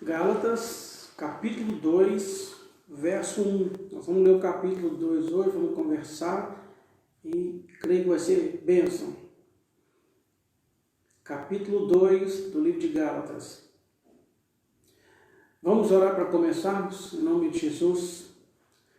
Gálatas, capítulo 2, verso 1. Nós vamos ler o capítulo 2 hoje, vamos conversar e creio que vai ser bênção. Capítulo 2 do livro de Gálatas. Vamos orar para começarmos, em nome de Jesus.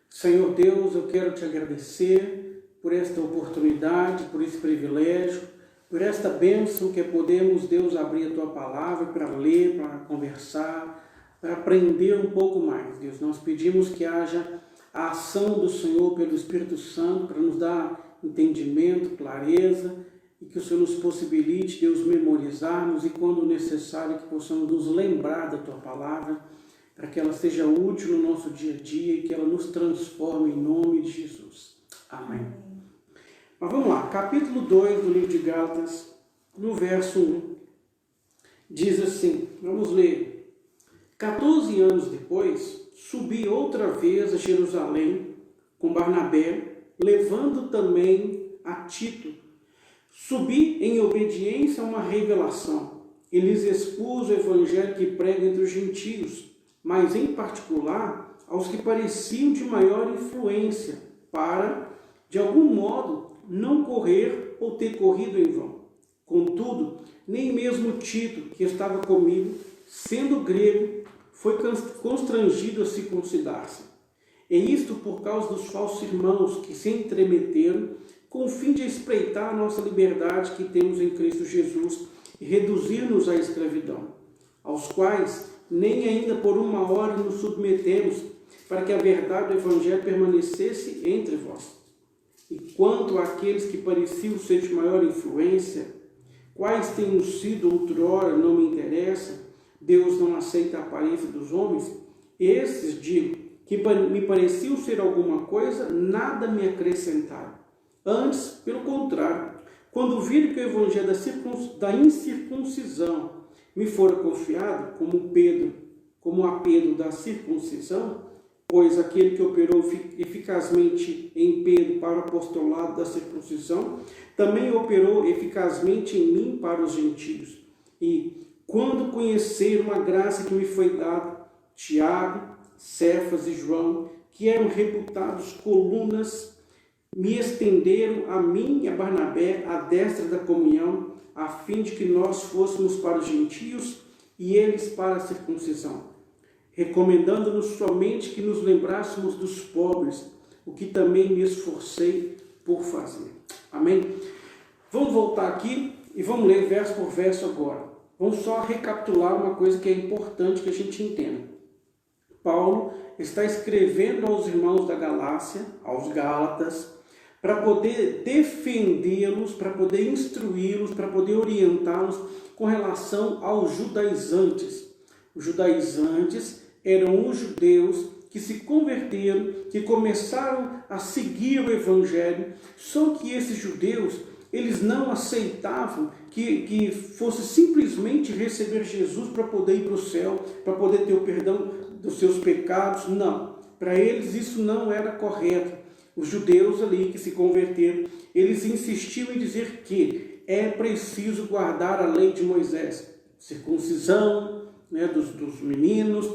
Senhor Deus, eu quero te agradecer por esta oportunidade, por esse privilégio, por esta bênção que podemos, Deus, abrir a Tua Palavra para ler, para conversar, para aprender um pouco mais. Deus, nós pedimos que haja a ação do Senhor pelo Espírito Santo para nos dar entendimento, clareza, e que o Senhor nos possibilite, Deus, memorizarmos e, quando necessário, que possamos nos lembrar da Tua Palavra, para que ela seja útil no nosso dia a dia e que ela nos transforme em nome de Jesus. Amém. Mas vamos lá, capítulo 2 do livro de Gálatas, no verso 1, diz assim, vamos ler. 14 anos depois, subi outra vez a Jerusalém com Barnabé, levando também a Tito. Subi em obediência a uma revelação e lhes expus o evangelho que prega entre os gentios, mas em particular aos que pareciam de maior influência, para, de algum modo, não correr ou ter corrido em vão. Contudo, nem mesmo Tito, que estava comigo, sendo grego, foi constrangido a circuncidar-se. E isto por causa dos falsos irmãos que se entremeteram com o fim de espreitar a nossa liberdade que temos em Cristo Jesus e reduzir-nos à escravidão, aos quais nem ainda por uma hora nos submetemos, para que a verdade do Evangelho permanecesse entre vós. E quanto àqueles que pareciam ser de maior influência, quais tenham sido outrora, não me interessa, Deus não aceita a aparência dos homens, esses, digo, que me pareciam ser alguma coisa, nada me acrescentaram. Antes, pelo contrário, quando viram que o Evangelho da incircuncisão me fora confiado, como a Pedro da circuncisão, pois aquele que operou eficazmente em Pedro para o apostolado da circuncisão, também operou eficazmente em mim para os gentios. E, quando conheceram a graça que me foi dada, Tiago, Cefas e João, que eram reputados colunas, me estenderam a mim e a Barnabé à destra da comunhão, a fim de que nós fôssemos para os gentios e eles para a circuncisão, recomendando-nos somente que nos lembrássemos dos pobres, o que também me esforcei por fazer. Amém? Vamos voltar aqui e vamos ler verso por verso agora. Vamos só recapitular uma coisa que é importante que a gente entenda. Paulo está escrevendo aos irmãos da Galácia, aos Gálatas, para poder defendê-los, para poder instruí-los, para poder orientá-los com relação aos judaizantes. Os judaizantes eram os judeus que se converteram, que começaram a seguir o Evangelho, só que esses judeus, eles não aceitavam que fosse simplesmente receber Jesus para poder ir para o céu, para poder ter o perdão dos seus pecados. Não, para eles isso não era correto. Os judeus ali que se converteram, eles insistiam em dizer que é preciso guardar a lei de Moisés, circuncisão, dos meninos,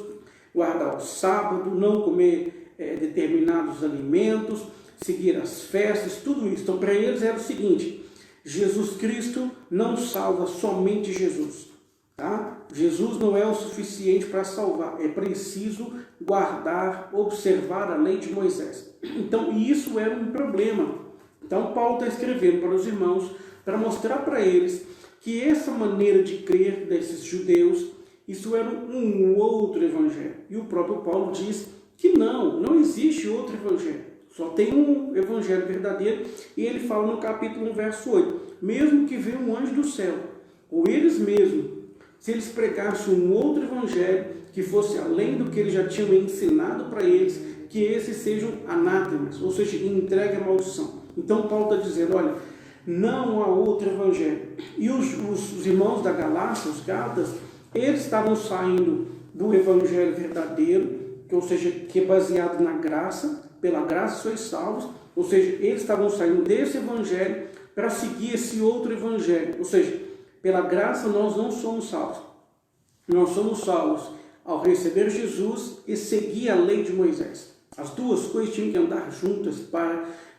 guardar o sábado, não comer determinados alimentos, seguir as festas, tudo isso. Então, para eles era o seguinte: Jesus Cristo não salva, somente Jesus. Tá? Jesus não é o suficiente para salvar, é preciso guardar, observar a lei de Moisés. Então, isso era um problema. Então, Paulo está escrevendo para os irmãos para mostrar para eles que essa maneira de crer desses judeus, isso era um outro evangelho. E o próprio Paulo diz que não existe outro evangelho. Só tem um evangelho verdadeiro. E ele fala no capítulo 1, verso 8. Mesmo que venha um anjo do céu, ou eles mesmos, se eles pregassem um outro evangelho que fosse além do que eles já tinham ensinado para eles, que esses sejam anátemas, ou seja, entregue à maldição. Então Paulo está dizendo, olha, não há outro evangelho. E os irmãos da Galácia, os Gálatas, eles estavam saindo do evangelho verdadeiro, ou seja, que é baseado na graça, pela graça sois salvos, ou seja, eles estavam saindo desse evangelho para seguir esse outro evangelho, ou seja, pela graça nós não somos salvos, nós somos salvos ao receber Jesus e seguir a lei de Moisés. As duas coisas tinham que andar juntas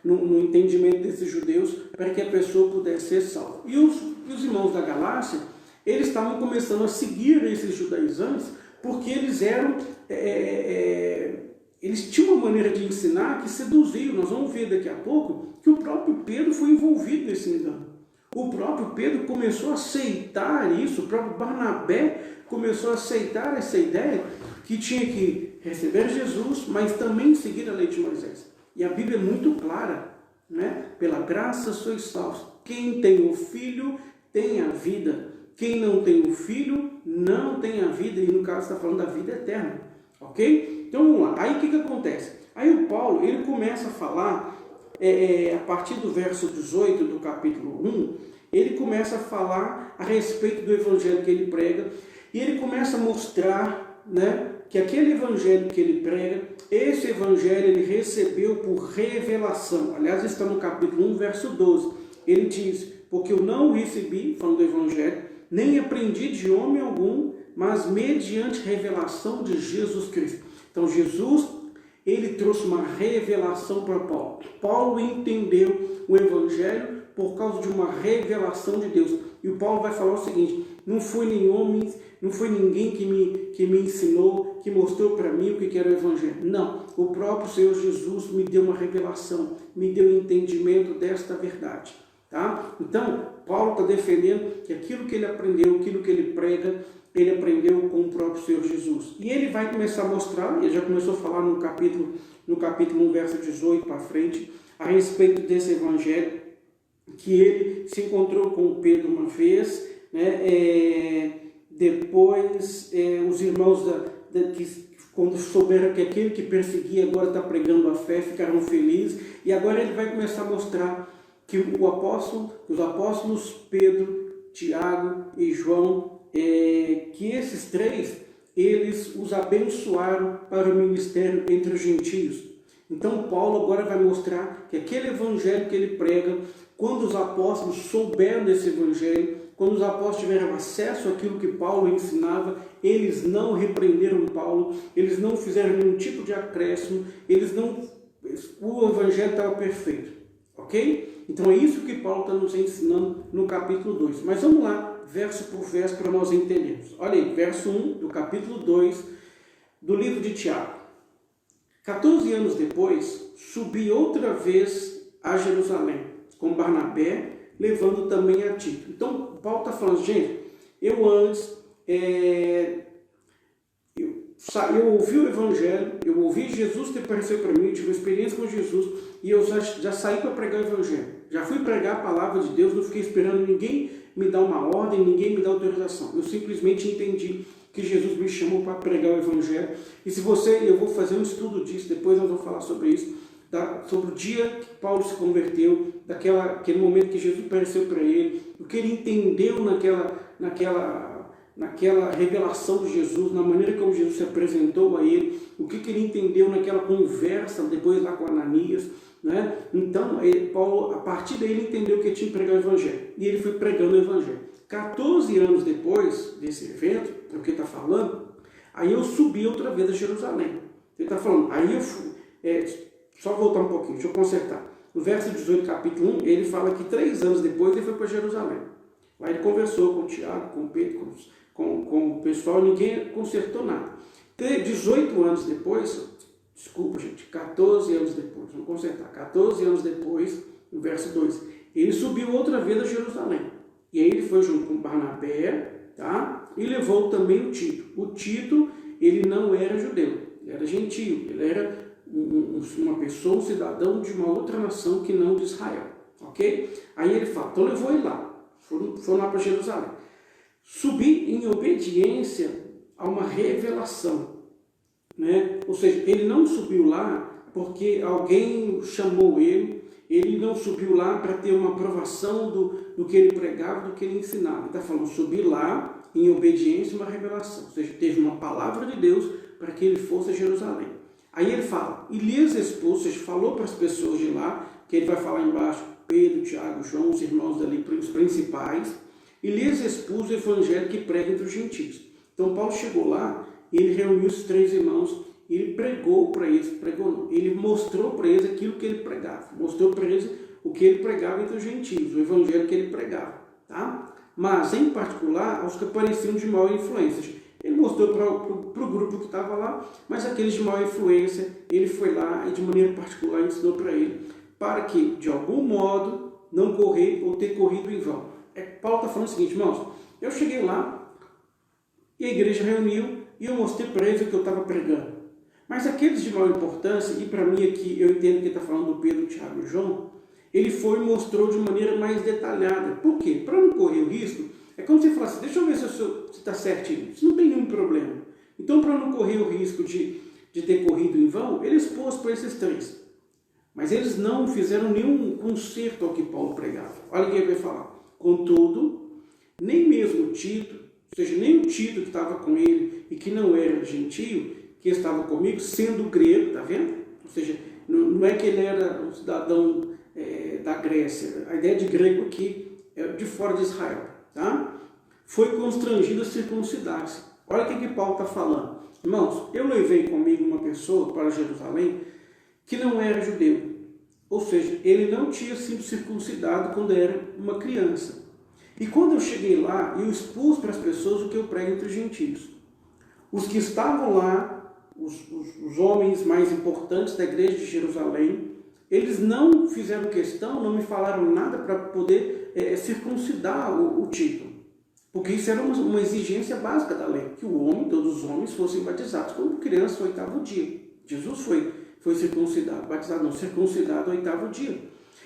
no entendimento desses judeus, para que a pessoa pudesse ser salva. E os irmãos da Galácia, eles estavam começando a seguir esses judaizantes, porque eles eram... eles tinham uma maneira de ensinar que seduziam. Nós vamos ver daqui a pouco que o próprio Pedro foi envolvido nesse engano. O próprio Pedro começou a aceitar isso, o próprio Barnabé começou a aceitar essa ideia que tinha que receber Jesus, mas também seguir a lei de Moisés. E a Bíblia é muito clara, né? Pela graça sois salvos. Quem tem o Filho tem a vida. Quem não tem o Filho não tem a vida. E no caso está falando da vida eterna. Ok? Então vamos lá. Aí o que acontece? Aí o Paulo, ele começa a falar, a partir do verso 18 do capítulo 1, ele começa a falar a respeito do evangelho que ele prega, e ele começa a mostrar, né, que aquele evangelho que ele prega, esse evangelho ele recebeu por revelação. Aliás, está no capítulo 1, verso 12. Ele diz, porque eu não recebi, falando do evangelho, nem aprendi de homem algum, mas mediante revelação de Jesus Cristo. Então, Jesus, ele trouxe uma revelação para Paulo. Paulo entendeu o evangelho por causa de uma revelação de Deus. E o Paulo vai falar o seguinte, não foi ninguém que me ensinou, que mostrou para mim o que era o evangelho. Não, o próprio Senhor Jesus me deu uma revelação, me deu entendimento desta verdade. Tá? Então, Paulo está defendendo que aquilo que ele aprendeu, aquilo que ele prega, ele aprendeu com o próprio Senhor Jesus. E ele vai começar a mostrar, ele já começou a falar no capítulo 1, verso 18 para frente, a respeito desse evangelho, que ele se encontrou com Pedro uma vez, né? Depois os irmãos quando souberam que aquele que perseguia agora está pregando a fé, ficaram felizes, e agora ele vai começar a mostrar que os apóstolos Pedro, Tiago e João, que esses três, eles os abençoaram para o ministério entre os gentios. Então Paulo agora vai mostrar que aquele evangelho que ele prega, quando os apóstolos souberam desse evangelho, quando os apóstolos tiveram acesso àquilo que Paulo ensinava, eles não repreenderam Paulo, eles não fizeram nenhum tipo de acréscimo, o evangelho estava perfeito, ok? Então é isso que Paulo está nos ensinando no capítulo 2. Mas vamos lá, verso por verso, para nós entendermos. Olha aí, verso 1 do capítulo 2 do livro de Tiago. 14 anos depois, subi outra vez a Jerusalém, com Barnabé, levando também a Tito. Então, Paulo está falando, gente, eu antes, eu ouvi o Evangelho, eu ouvi Jesus que apareceu para mim, eu tive uma experiência com Jesus, e eu já saí para pregar o Evangelho. Já fui pregar a palavra de Deus, não fiquei esperando ninguém me dar uma ordem, ninguém me dar autorização. Eu simplesmente entendi que Jesus me chamou para pregar o Evangelho. E eu vou fazer um estudo disso, depois nós vamos falar sobre isso, sobre o dia que Paulo se converteu, aquele momento que Jesus apareceu para ele, o que ele entendeu naquela revelação de Jesus, na maneira como Jesus se apresentou a ele, o que ele entendeu naquela conversa depois lá com Ananias, né? Então, Paulo, a partir daí, ele entendeu que ele tinha que pregar o Evangelho, e ele foi pregando o Evangelho. 14 anos depois desse evento, é o que ele está falando, aí eu subi outra vez a Jerusalém. Ele está falando, aí eu fui, só voltar um pouquinho, deixa eu consertar. No verso 18, capítulo 1, ele fala que 3 anos depois ele foi para Jerusalém. Lá ele conversou com o Tiago, com o Pedro, com o pessoal, ninguém consertou nada. 18 anos depois, desculpa gente, 14 anos depois, vamos consertar, 14 anos depois, no verso 2, ele subiu outra vez a Jerusalém. E aí ele foi junto com Barnabé, tá? E levou também o Tito. O Tito, ele não era judeu, ele era gentio, ele era uma pessoa, um cidadão de uma outra nação que não de Israel, ok? Aí ele fala, então levou ele lá, foram lá para Jerusalém. Subi em obediência a uma revelação, né? Ou seja, ele não subiu lá porque alguém chamou ele não subiu lá para ter uma aprovação do que ele pregava, do que ele ensinava. Ele está falando, subir lá em obediência a uma revelação, ou seja, teve uma palavra de Deus para que ele fosse a Jerusalém. Aí ele fala, e lhes expôs, ou seja, falou para as pessoas de lá, que ele vai falar embaixo, Pedro, Tiago, João, os irmãos dali, os principais, e lhes expôs o evangelho que prega entre os gentios. Então Paulo chegou lá ele reuniu os 3 irmãos, ele pregou para eles, pregou não, ele mostrou para eles aquilo que ele pregava, mostrou para eles o que ele pregava entre os gentios, o evangelho que ele pregava, tá? Mas, em particular, aos que pareciam de mal influência. Ele mostrou para o grupo que estava lá, mas aqueles de mal influência, ele foi lá e de maneira particular ensinou para ele, para que, de algum modo, não correr ou ter corrido em vão. Paulo está falando o seguinte, irmãos, eu cheguei lá e a igreja reuniu e eu mostrei para eles o que eu estava pregando. Mas aqueles de maior importância, e para mim aqui eu entendo que ele está falando do Pedro, Tiago e João, ele foi e mostrou de maneira mais detalhada. Por quê? Para não correr o risco, é como você fala assim, deixa eu ver se está certinho, isso não tem nenhum problema. Então, para não correr o risco de ter corrido em vão, ele expôs para esses 3. Mas eles não fizeram nenhum conserto ao que Paulo pregava. Olha o que ele vai falar. Contudo, nem mesmo Tito, ou seja, nem o Tito que estava com ele e que não era gentio, que estava comigo, sendo grego, está vendo? Ou seja, não é que ele era um cidadão da Grécia. A ideia de grego aqui é de fora de Israel, tá? Foi constrangido a circuncidar-se. Olha o que Paulo está falando. Irmãos, eu levei comigo uma pessoa para Jerusalém que não era judeu. Ou seja, ele não tinha sido circuncidado quando era uma criança. E quando eu cheguei lá, eu expus para as pessoas o que eu prego entre os gentios. Os que estavam lá, os homens mais importantes da igreja de Jerusalém, eles não fizeram questão, não me falaram nada para poder circuncidar o Tito. Porque isso era uma exigência básica da lei, que o homem, todos os homens, fossem batizados como criança no 8º dia. Jesus foi circuncidado, batizado não, circuncidado no 8º dia.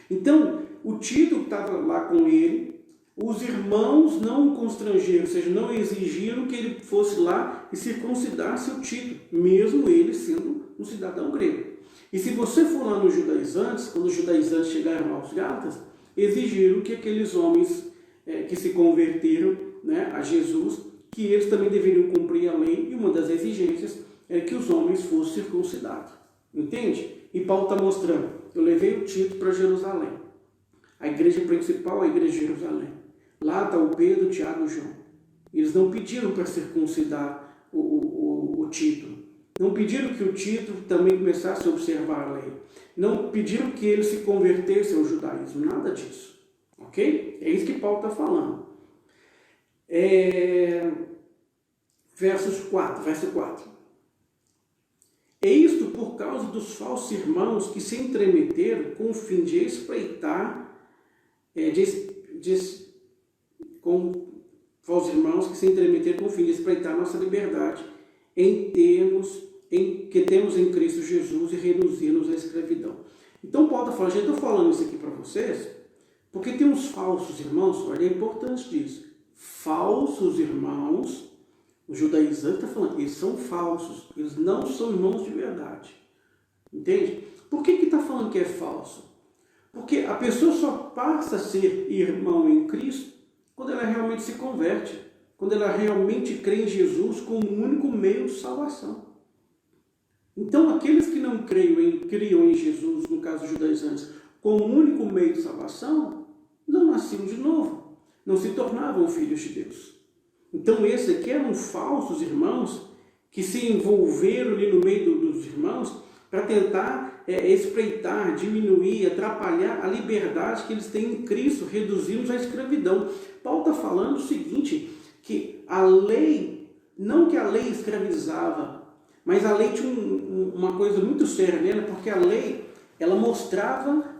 Então, o Tito estava lá com ele, os irmãos não o constrangeram, ou seja, não exigiram que ele fosse lá e circuncidasse o Tito, mesmo ele sendo um cidadão grego. E se você for lá nos judaizantes, quando os judaizantes chegaram aos Gálatas, exigiram que aqueles homens que se converteram, né, a Jesus, que eles também deveriam cumprir a lei, e uma das exigências era que os homens fossem circuncidados. Entende? E Paulo está mostrando, eu levei o Tito para Jerusalém. A igreja principal é a igreja de Jerusalém. Lá está o Pedro, o Tiago e o João. Eles não pediram para circuncidar o Tito. Não pediram que o Tito também começasse a observar a lei. Não pediram que ele se convertesse ao judaísmo. Nada disso. Ok? É isso que Paulo está falando. Verso 4. É isto por causa dos falsos irmãos que se entremeteram com o fim de espreitar, com falsos irmãos que se entremeteram com o fim de espreitar nossa liberdade que temos em Cristo Jesus e reduzir-nos à escravidão. Então Paulo está falando, gente, estou falando isso aqui para vocês, porque tem uns falsos irmãos, olha, é importante disso. Falsos irmãos, os judaizantes estão falando, eles são falsos, eles não são irmãos de verdade. Entende? Por que está falando que é falso? Porque a pessoa só passa a ser irmão em Cristo quando ela realmente se converte, quando ela realmente crê em Jesus como o único meio de salvação. Então, aqueles que não criam em Jesus, no caso dos judaizantes, como o único meio de salvação, não nasciam de novo, não se tornavam filhos de Deus. Então, esses aqui eram falsos irmãos que se envolveram ali no meio dos irmãos para tentar espreitar, diminuir, atrapalhar a liberdade que eles têm em Cristo, reduzindo-os à escravidão. Paulo está falando o seguinte, que a lei, não que a lei escravizava, mas a lei tinha uma coisa muito séria nela, porque a lei, ela mostrava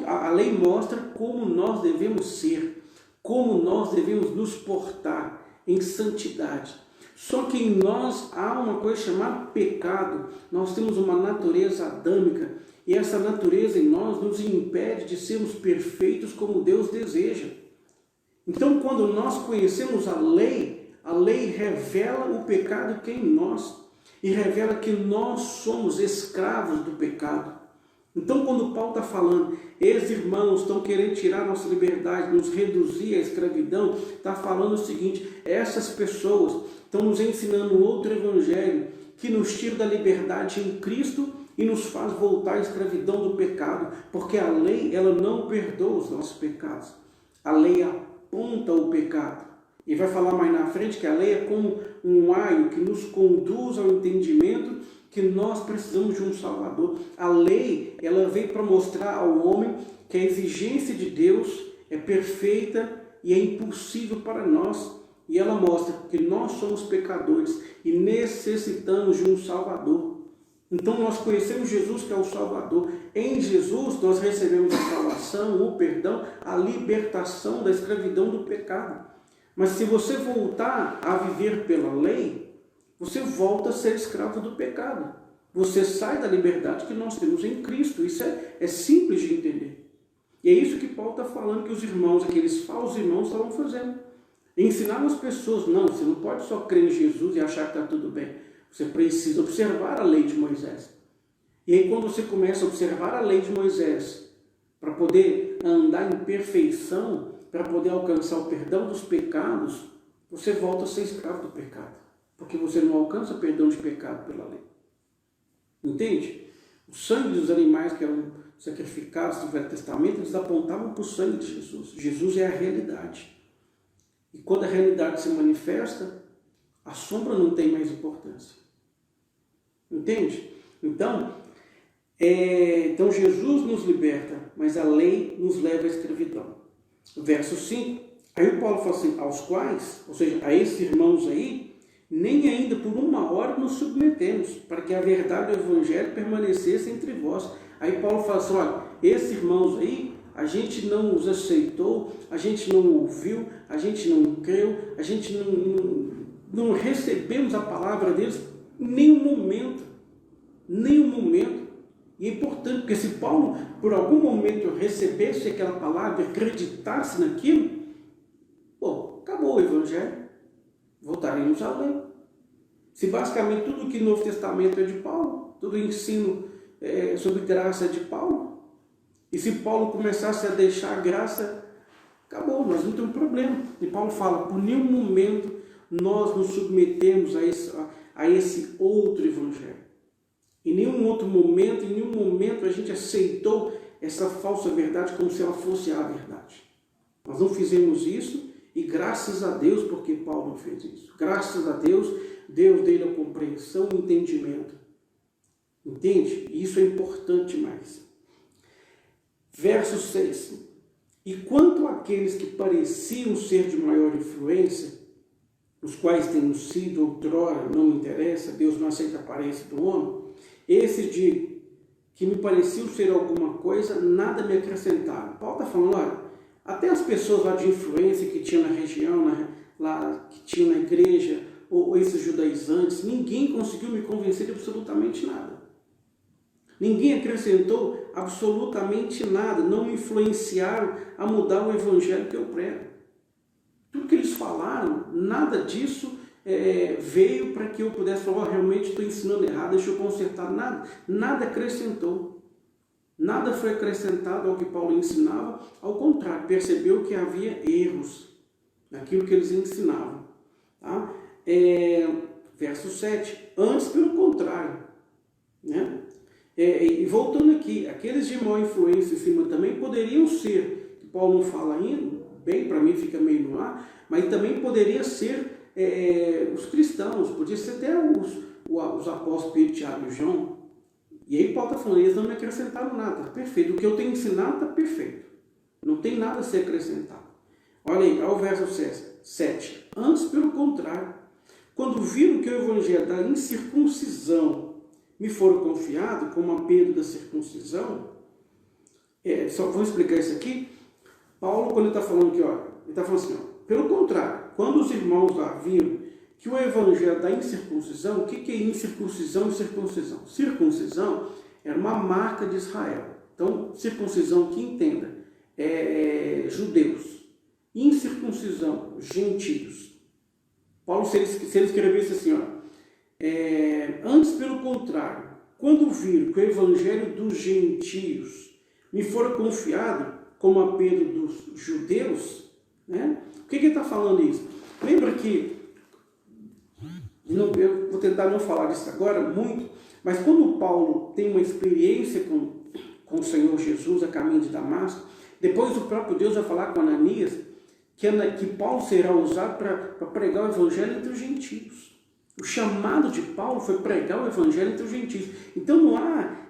a lei mostra como nós devemos ser, como nós devemos nos portar em santidade. Só que em nós há uma coisa chamada pecado, nós temos uma natureza adâmica, e essa natureza em nós nos impede de sermos perfeitos como Deus deseja. Então, quando nós conhecemos a lei revela o pecado que é em nós, e revela que nós somos escravos do pecado. Então, quando Paulo está falando, esses irmãos estão querendo tirar nossa liberdade, nos reduzir à escravidão, está falando o seguinte, essas pessoas estão nos ensinando outro evangelho, que nos tira da liberdade em Cristo e nos faz voltar à escravidão do pecado, porque a lei, ela não perdoa os nossos pecados. A lei aponta o pecado. E vai falar mais na frente que a lei é como um aio que nos conduz ao entendimento que nós precisamos de um Salvador. A lei, ela veio para mostrar ao homem que a exigência de Deus é perfeita e é impossível para nós. E ela mostra que nós somos pecadores e necessitamos de um Salvador. Então nós conhecemos Jesus, que é o Salvador. Em Jesus nós recebemos a salvação, o perdão, a libertação da escravidão do pecado. Mas se você voltar a viver pela lei, você volta a ser escravo do pecado. Você sai da liberdade que nós temos em Cristo. Isso é simples de entender. E é isso que Paulo está falando que os irmãos, aqueles falsos irmãos, estavam fazendo. Ensinar as pessoas, não, você não pode só crer em Jesus e achar que está tudo bem. Você precisa observar a lei de Moisés. E aí quando você começa a observar a lei de Moisés, para poder andar em perfeição, para poder alcançar o perdão dos pecados, você volta a ser escravo do pecado. Porque você não alcança perdão de pecado pela lei. Entende? O sangue dos animais que eram sacrificados no Velho Testamento, eles apontavam para o sangue de Jesus. Jesus é a realidade. E quando a realidade se manifesta, a sombra não tem mais importância. Entende? Então Jesus nos liberta, mas a lei nos leva à escravidão. Verso 5, aí o Paulo fala assim, aos quais, ou seja, a esses irmãos aí, nem ainda por uma hora nos submetemos, para que a verdade do Evangelho permanecesse entre vós. Aí Paulo fala assim, olha, esses irmãos aí, a gente não os aceitou, a gente não ouviu, a gente não creu, a gente não recebemos a palavra deles em nenhum momento. E é importante, porque se Paulo, por algum momento, recebesse aquela palavra, acreditasse naquilo, bom, acabou o Evangelho, voltaremos à lei. Se basicamente tudo que no Novo Testamento é de Paulo, todo o ensino sobre graça é de Paulo, e se Paulo começasse a deixar a graça, acabou, nós não temos problema. E Paulo fala, por nenhum momento nós nos submetemos a esse outro Evangelho. Em nenhum outro momento, em nenhum momento a gente aceitou essa falsa verdade como se ela fosse a verdade. Nós não fizemos isso e graças a Deus, porque Paulo não fez isso. Graças a Deus, Deus deu a compreensão e entendimento. Entende? Isso é importante mais. Verso 6. E quanto àqueles que pareciam ser de maior influência, os quais temos sido outrora, não me interessa, Deus não aceita a aparência do homem, esses de que me pareciam ser alguma coisa, nada me acrescentaram. Paulo está falando, olha, até as pessoas lá de influência que tinham na região, que tinham na igreja, ou esses judaizantes, ninguém conseguiu me convencer de absolutamente nada. Ninguém acrescentou absolutamente nada, não me influenciaram a mudar o evangelho que eu prego. Tudo que eles falaram, nada disso veio para que eu pudesse falar, realmente estou ensinando errado, deixa eu consertar, nada acrescentou. Nada foi acrescentado ao que Paulo ensinava, ao contrário, percebeu que havia erros naquilo que eles ensinavam. Tá? Verso 7, antes pelo contrário, né? E voltando aqui, aqueles de maior influência em cima também poderiam ser, que Paulo não fala ainda, bem, para mim fica meio no ar, mas também poderia ser os cristãos, podia ser até os apóstolos Pedro, Tiago e João. E aí Paulo está falando, eles não me acrescentaram nada, perfeito, o que eu tenho ensinado está perfeito, não tem nada a ser acrescentado. Olha aí, ao verso 7, antes pelo contrário, quando viram que o evangelho da incircuncisão me foram confiado, como a Pedro da circuncisão, só vou explicar isso aqui. Paulo, quando ele está falando aqui, ele está falando assim, pelo contrário, quando os irmãos lá viram que o evangelho da incircuncisão, o que é incircuncisão e circuncisão? Circuncisão era uma marca de Israel. Então, circuncisão, que entenda, judeus. Incircuncisão, gentios. Paulo, se ele escrevesse assim, antes pelo contrário, quando viram que o evangelho dos gentios me fora confiado, como a Pedro dos judeus, né? O que ele está falando isso? Lembra que, eu vou tentar não falar disso agora muito, mas quando Paulo tem uma experiência com o Senhor Jesus a caminho de Damasco, depois o próprio Deus vai falar com Ananias, que Paulo será usado para pregar o evangelho entre os gentios. O chamado de Paulo foi pregar o evangelho entre os gentios. Então não há,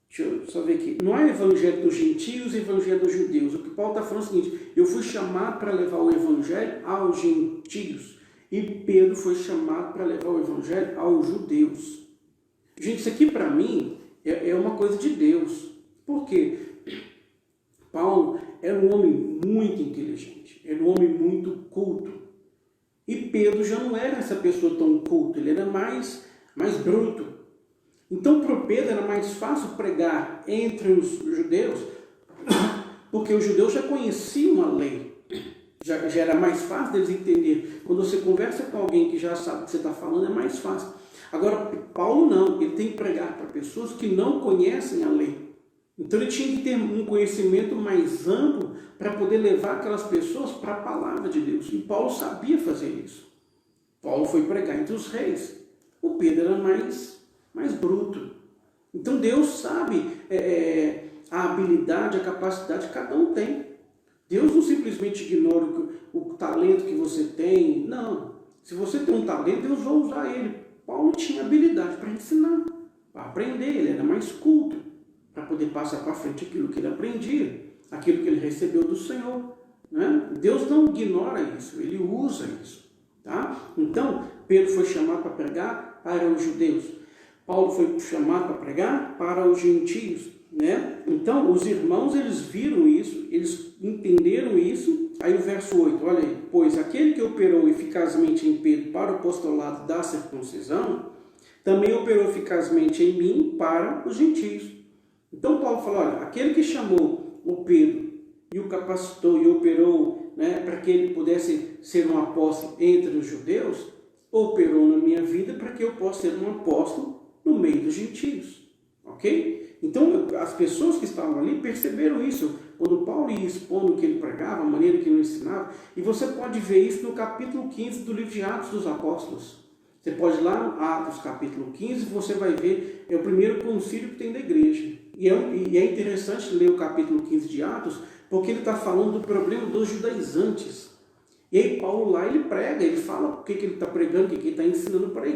deixa eu só ver aqui, não há evangelho dos gentios e evangelho dos judeus. O que Paulo está falando é o seguinte: eu fui chamado para levar o evangelho aos gentios. E Pedro foi chamado para levar o evangelho aos judeus. Gente, isso aqui para mim é uma coisa de Deus. Por quê? Paulo era um homem muito inteligente, era um homem muito culto. E Pedro já não era essa pessoa tão culta, ele era mais bruto. Então, para o Pedro era mais fácil pregar entre os judeus, porque os judeus já conheciam a lei. Já era mais fácil deles entender. Quando você conversa com alguém que já sabe o que você está falando, é mais fácil. Agora, Paulo não, ele tem que pregar para pessoas que não conhecem a lei. Então ele tinha que ter um conhecimento mais amplo para poder levar aquelas pessoas para a palavra de Deus. E Paulo sabia fazer isso. Paulo foi pregar entre os reis. O Pedro era mais bruto. Então Deus sabe a habilidade, a capacidade que cada um tem. Deus não simplesmente ignora o talento que você tem. Não. Se você tem um talento, Deus vai usar ele. Paulo tinha habilidade para ensinar, para aprender. Ele era mais culto, para poder passar para frente aquilo que ele aprendia, aquilo que ele recebeu do Senhor. Né? Deus não ignora isso, ele usa isso. Tá? Então, Pedro foi chamado para pregar para os judeus. Paulo foi chamado para pregar para os gentios. Né? Então, os irmãos, eles viram isso, eles entenderam isso. Aí o verso 8, olha aí: pois aquele que operou eficazmente em Pedro para o apostolado da circuncisão, também operou eficazmente em mim para os gentios. Então Paulo fala, olha, aquele que chamou o Pedro e o capacitou e operou, né, para que ele pudesse ser um apóstolo entre os judeus, operou na minha vida para que eu possa ser um apóstolo no meio dos gentios. Ok? Então as pessoas que estavam ali perceberam isso. Quando Paulo ia expondo o que ele pregava, a maneira que ele ensinava, e você pode ver isso no capítulo 15 do livro de Atos dos Apóstolos. Você pode ir lá no Atos capítulo 15, você vai ver, é o primeiro concílio que tem da igreja. E é interessante ler o capítulo 15 de Atos, porque ele está falando do problema dos judaizantes. E aí Paulo lá, ele prega, ele fala o que ele está pregando, o que ele está ensinando para a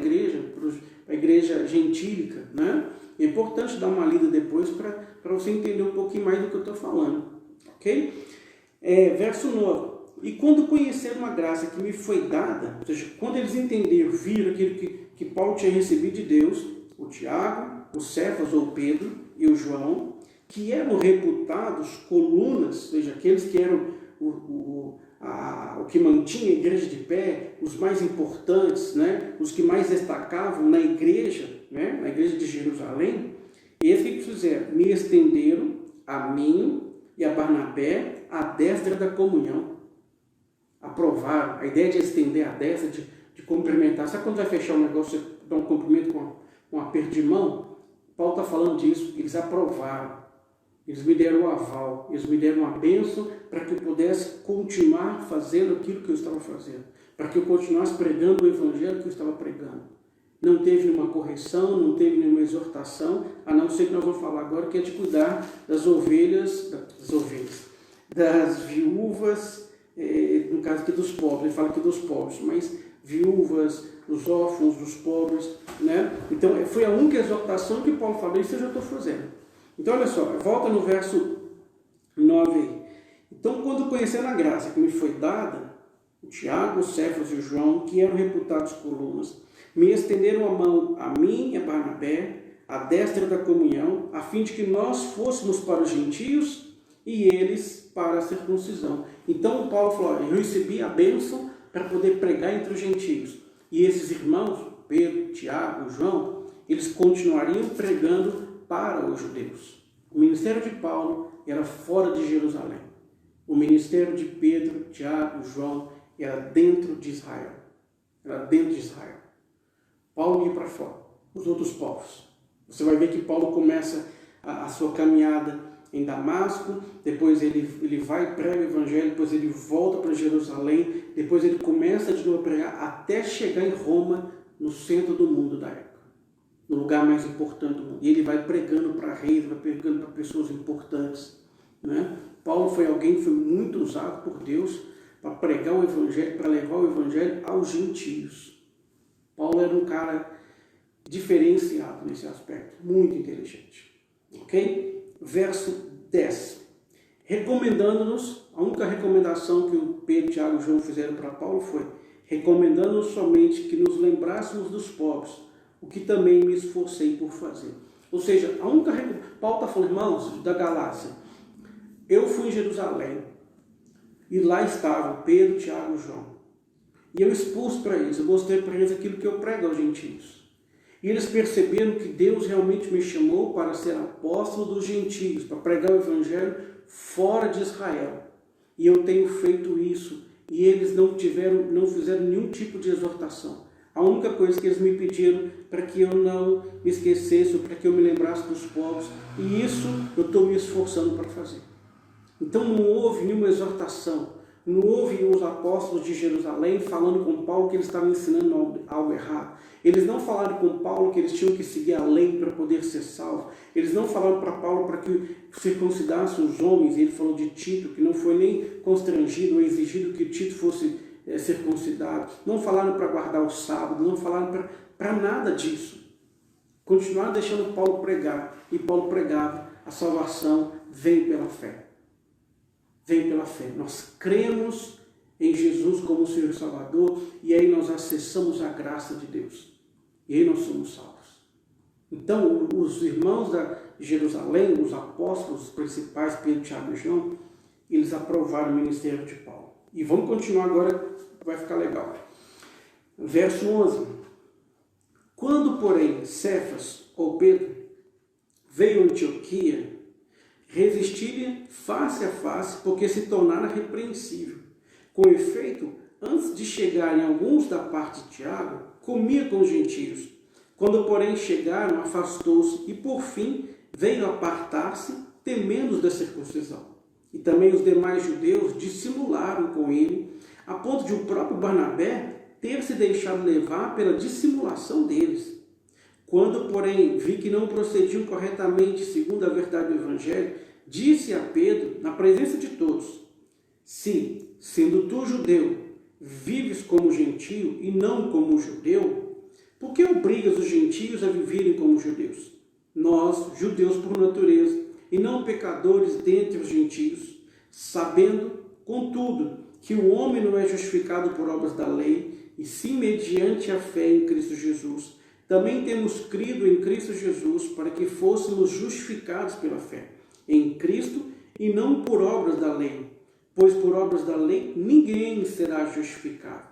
igreja gentílica. Né? É importante dar uma lida depois para você entender um pouquinho mais do que eu estou falando. Ok? Verso 9. E quando conheceram a graça que me foi dada, ou seja, quando eles entenderam, viram aquilo que Paulo tinha recebido de Deus, o Tiago, o Cefas ou Pedro e o João, que eram reputados colunas, ou seja, aqueles que eram o que mantinha a igreja de pé, os mais importantes, né, os que mais destacavam na igreja, né, na igreja de Jerusalém, eles que fizeram? Me estenderam a mim e a Barnabé a destra da comunhão. Aprovaram. A ideia de estender a destra, de cumprimentar. Sabe quando vai fechar um negócio, você dá um cumprimento com um aperto de mão? Paulo está falando disso. Eles aprovaram. Eles me deram o aval. Eles me deram uma bênção para que eu pudesse continuar fazendo aquilo que eu estava fazendo. Para que eu continuasse pregando o evangelho que eu estava pregando. Não teve nenhuma correção, não teve nenhuma exortação, a não ser que nós vamos falar agora, que é de cuidar das viúvas, no caso aqui dos pobres, ele fala aqui dos pobres, mas viúvas, dos órfãos, dos pobres, né? Então foi a única exortação que Paulo falou, isso eu já estou fazendo. Então olha só, volta no verso 9 aí. Então quando conheceram a graça que me foi dada, o Tiago, o Cefas e o João, que eram reputados colunas, me estenderam a mão a mim e a Barnabé, a destra da comunhão, a fim de que nós fôssemos para os gentios e eles para a circuncisão. Então Paulo falou, eu recebi a bênção para poder pregar entre os gentios. E esses irmãos, Pedro, Tiago, João, eles continuariam pregando para os judeus. O ministério de Paulo era fora de Jerusalém. O ministério de Pedro, Tiago, João era dentro de Israel. Era dentro de Israel. Paulo ia para fora, os outros povos. Você vai ver que Paulo começa a sua caminhada em Damasco, depois ele vai e prega o evangelho, depois ele volta para Jerusalém, depois ele começa de novo a pregar até chegar em Roma, no centro do mundo da época, no lugar mais importante do mundo. E ele vai pregando para reis, vai pregando para pessoas importantes, né? Paulo foi alguém que foi muito usado por Deus para pregar o evangelho, para levar o evangelho aos gentios. Paulo era um cara diferenciado nesse aspecto, muito inteligente. Ok? Verso 10. Recomendando-nos, a única recomendação que o Pedro, Tiago e João fizeram para Paulo foi recomendando-nos somente que nos lembrássemos dos pobres, o que também me esforcei por fazer. Ou seja, a única Paulo está falando, irmãos, da Galácia, eu fui em Jerusalém e lá estavam Pedro, Tiago e João. E eu expus para eles, eu mostrei para eles aquilo que eu prego aos gentios. E eles perceberam que Deus realmente me chamou para ser apóstolo dos gentios, para pregar o evangelho fora de Israel. E eu tenho feito isso. E eles não fizeram nenhum tipo de exortação. A única coisa que eles me pediram para que eu não me esquecesse, para que eu me lembrasse dos povos. E isso eu estou me esforçando para fazer. Então não houve nenhuma exortação. Não houve os apóstolos de Jerusalém falando com Paulo que eles estavam ensinando algo errado. Eles não falaram com Paulo que eles tinham que seguir a lei para poder ser salvos. Eles não falaram para Paulo para que circuncidassem os homens. Ele falou de Tito, que não foi nem constrangido ou exigido que Tito fosse circuncidado. Não falaram para guardar o sábado, não falaram para nada disso. Continuaram deixando Paulo pregar. E Paulo pregava, a salvação vem pela fé. Vem pela fé. Nós cremos em Jesus como o Senhor e Salvador e aí nós acessamos a graça de Deus. E aí nós somos salvos. Então, os irmãos de Jerusalém, os apóstolos os principais, Pedro, Tiago e João, eles aprovaram o ministério de Paulo. E vamos continuar agora, vai ficar legal. Verso 11. Quando, porém, Cefas, ou Pedro, veio a Antioquia, resisti-lhe face a face, porque se tornara repreensível. Com efeito, antes de chegarem alguns da parte de Tiago, comia com os gentios. Quando, porém, chegaram, afastou-se e, por fim, veio apartar-se, temendo da circuncisão. E também os demais judeus dissimularam com ele, a ponto de o próprio Barnabé ter se deixado levar pela dissimulação deles. Quando, porém, vi que não procediam corretamente segundo a verdade do Evangelho, disse a Pedro, na presença de todos, se, sendo tu judeu, vives como gentio e não como judeu, por que obrigas os gentios a viverem como judeus? Nós, judeus por natureza, e não pecadores dentre os gentios, sabendo, contudo, que o homem não é justificado por obras da lei, e sim mediante a fé em Cristo Jesus. Também temos crido em Cristo Jesus para que fôssemos justificados pela fé em Cristo e não por obras da lei, pois por obras da lei ninguém será justificado.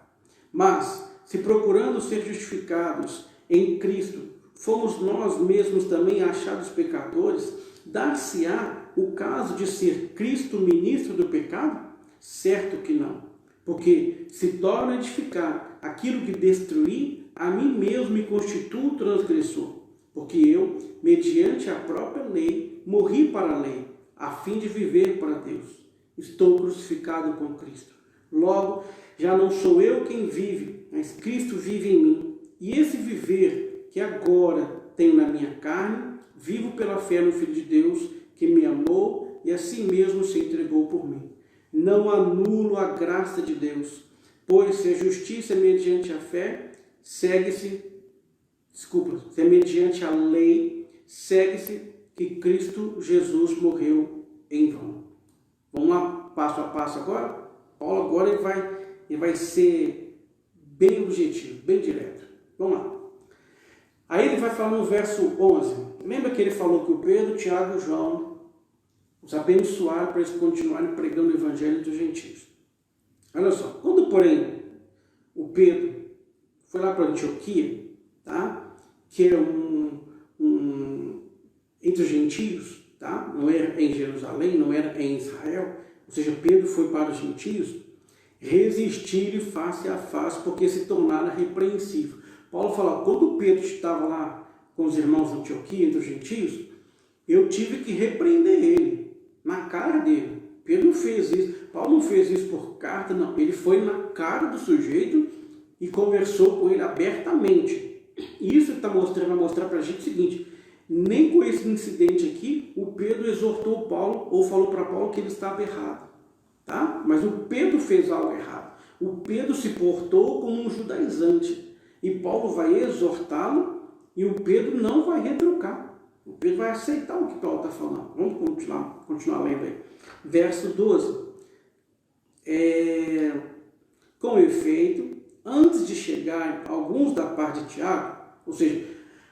Mas, se procurando ser justificados em Cristo, fomos nós mesmos também achados pecadores, dar-se-á o caso de ser Cristo ministro do pecado? Certo que não, porque se torna a edificar aquilo que destruí, a mim mesmo me constituo transgressor, porque eu, mediante a própria lei, morri para a lei, a fim de viver para Deus. Estou crucificado com Cristo. Logo, já não sou eu quem vive, mas Cristo vive em mim. E esse viver que agora tenho na minha carne, vivo pela fé no Filho de Deus, que me amou e assim mesmo se entregou por mim. Não anulo a graça de Deus, pois se a justiça é mediante a fé, se é mediante a lei, segue-se que Cristo Jesus morreu em vão. Vamos lá, passo a passo agora? Paulo agora ele vai ser bem objetivo, bem direto. Vamos lá. Aí ele vai falar no verso 11. Lembra que ele falou que o Pedro, Tiago e João os abençoaram para eles continuarem pregando o evangelho dos gentios. Olha só, quando porém o Pedro foi lá para Antioquia, tá? Que era entre os gentios, tá? Não era em Jerusalém, não era em Israel, ou seja, Pedro foi para os gentios, resistir-lhe face a face, porque se tornara repreensível. Paulo fala, quando Pedro estava lá com os irmãos de Antioquia, entre os gentios, eu tive que repreender ele, na cara dele. Pedro não fez isso, Paulo não fez isso por carta, não. Ele foi na cara do sujeito e conversou com ele abertamente. Isso está mostrando, vai mostrar para a gente o seguinte, Nem com esse incidente aqui, o Pedro exortou Paulo ou falou para Paulo que ele estava errado. Tá? Mas o Pedro fez algo errado. O Pedro se portou como um judaizante. E Paulo vai exortá-lo e o Pedro não vai retrucar. O Pedro vai aceitar o que Paulo está falando. Vamos continuar lendo aí. Verso 12. Com efeito, antes de chegar alguns da parte de Tiago, ou seja,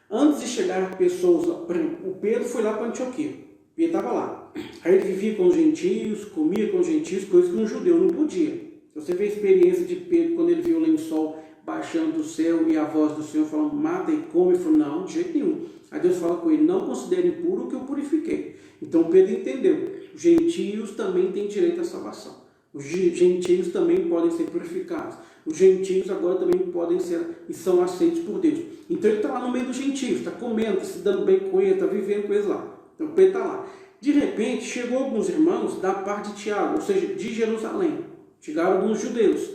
antes de chegar pessoas, por exemplo, o Pedro foi lá para Antioquia. Pedro estava lá. Aí ele vivia com os gentios, comia com os gentios, coisas que um judeu não podia. Você vê a experiência de Pedro quando ele viu o lençol baixando do céu e a voz do Senhor falando, mata e come, ele falou, não, de jeito nenhum. Aí Deus fala com ele, não considere impuro o que eu purifiquei. Então Pedro entendeu, os gentios também têm direito à salvação. Os gentios também podem ser purificados. Os gentios agora também podem ser e são aceitos por Deus. Então ele está lá no meio dos gentios, está comendo, está se dando bem com ele, está vivendo com eles lá. Então Pedro está lá. De repente, chegou alguns irmãos da parte de Tiago, ou seja, de Jerusalém. Chegaram alguns judeus.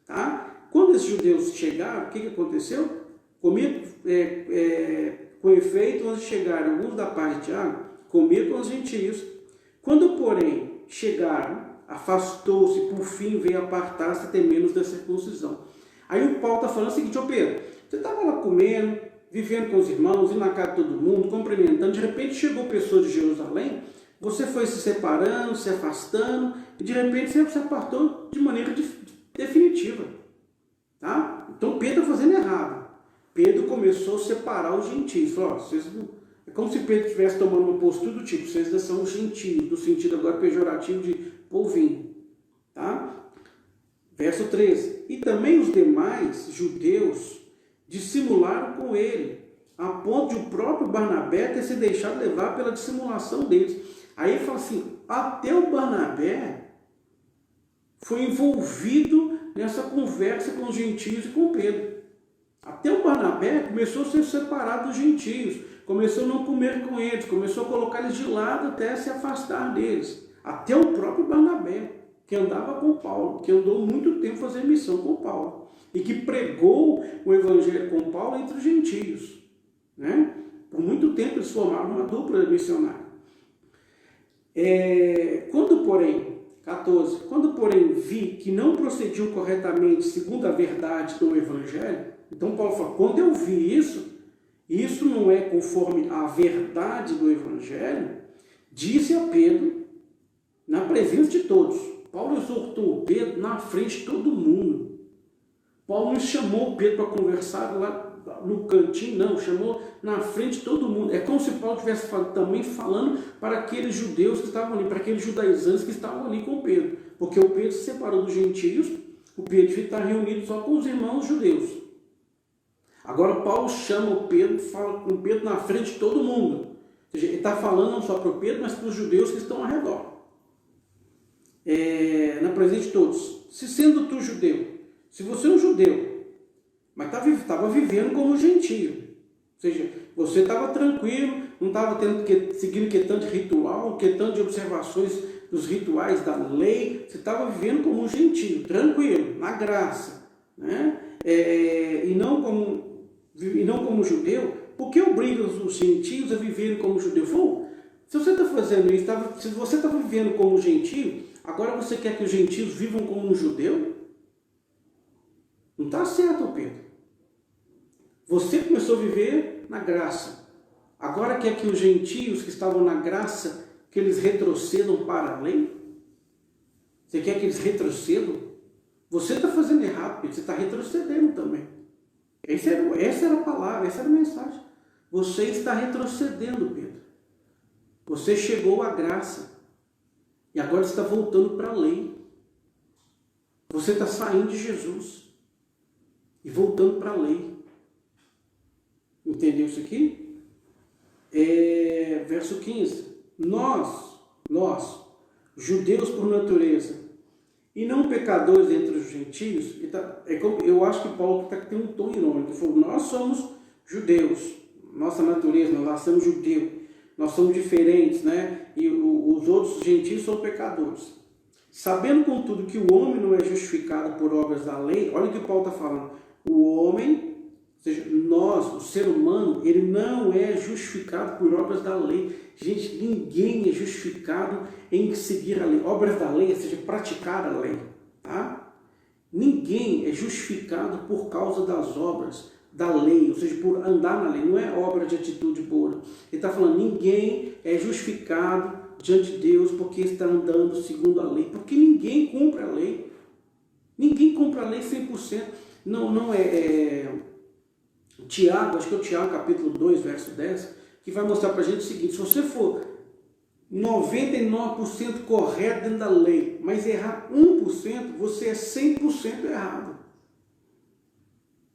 Tá? Quando esses judeus chegaram, o que aconteceu? Com efeito, antes de chegarem alguns da parte de Tiago, comia com os gentios. Quando, porém, chegaram, afastou-se, por fim veio apartar-se temendo da circuncisão. Aí o Paulo está falando o seguinte, Pedro, você estava lá comendo, vivendo com os irmãos, indo na casa de todo mundo, cumprimentando, de repente chegou pessoas de Jerusalém, você foi se separando, se afastando, e de repente você se apartou de maneira definitiva. Tá? Então Pedro está fazendo errado. Pedro começou a separar os gentios. Falou, vocês não... É como se Pedro estivesse tomando uma postura do tipo, vocês ainda são gentios, no sentido agora pejorativo de polvinho. Tá? Verso 13. E também os demais judeus dissimularam com ele, a ponto de o próprio Barnabé ter se deixado levar pela dissimulação deles. Aí ele fala assim, até o Barnabé foi envolvido nessa conversa com os gentios e com Pedro. Até o Barnabé começou a ser separado dos gentios, começou a não comer com eles, começou a colocar eles de lado até se afastar deles. Até o próprio Barnabé, que andava com Paulo, que andou muito tempo fazendo missão com Paulo, e que pregou o evangelho com Paulo entre os gentios. Né? Por muito tempo eles formaram uma dupla missionária. Quando, porém, vi que não procediam corretamente segundo a verdade do evangelho, então Paulo fala, quando eu vi isso não é conforme a verdade do evangelho, disse a Pedro, na presença de todos. Paulo exortou Pedro na frente de todo mundo. Paulo não chamou Pedro para conversar lá no cantinho, não, chamou na frente de todo mundo. É como se Paulo estivesse também falando para aqueles judeus que estavam ali, para aqueles judaizantes que estavam ali com Pedro. Porque o Pedro se separou dos gentios, o Pedro está reunido só com os irmãos judeus. Agora Paulo chama o Pedro, fala com o Pedro na frente de todo mundo. Ou seja, ele está falando não só para o Pedro, mas para os judeus que estão ao redor. Na presença de todos. Se sendo tu judeu, se você é um judeu, mas estava vivendo como gentio, ou seja, você estava tranquilo, não estava seguindo que tanto de ritual, que tanto de observações dos rituais da lei, você estava vivendo como um gentio, tranquilo, na graça, né? E não como judeu. Por que obriga os gentios a viverem como judeu? Se você está fazendo isso, se você está vivendo como gentio, agora você quer que os gentios vivam como um judeu? Não está certo, Pedro. Você começou a viver na graça. Agora quer que os gentios que estavam na graça, que eles retrocedam para a lei? Você quer que eles retrocedam? Você está fazendo errado, Pedro. Você está retrocedendo também. Essa era a palavra, essa era a mensagem. Você está retrocedendo, Pedro. Você chegou à graça. E agora você está voltando para a lei. Você está saindo de Jesus e voltando para a lei. Entendeu isso aqui? Verso 15. Nós, judeus por natureza, e não pecadores entre os gentios, eu acho que Paulo tem um tom irônico. Ele falou, nós somos judeus, nossa natureza, nós nascemos judeus, nós somos diferentes, né? E os outros gentios são pecadores. Sabendo, contudo, que o homem não é justificado por obras da lei, olha o que Paulo está falando. O homem, ou seja, nós, o ser humano, ele não é justificado por obras da lei. Gente, ninguém é justificado em seguir a lei. Obras da lei, ou seja, praticar a lei. Tá? Ninguém é justificado por causa das obras da lei, ou seja, por andar na lei. Não é obra de atitude boa. Ele está falando, ninguém é justificado diante de Deus porque está andando segundo a lei. Porque ninguém cumpre a lei. Ninguém cumpre a lei 100%. Não é Tiago, acho que é o Tiago capítulo 2, verso 10, que vai mostrar para a gente o seguinte: se você for 99% correto dentro da lei, mas errar 1%, você é 100% errado.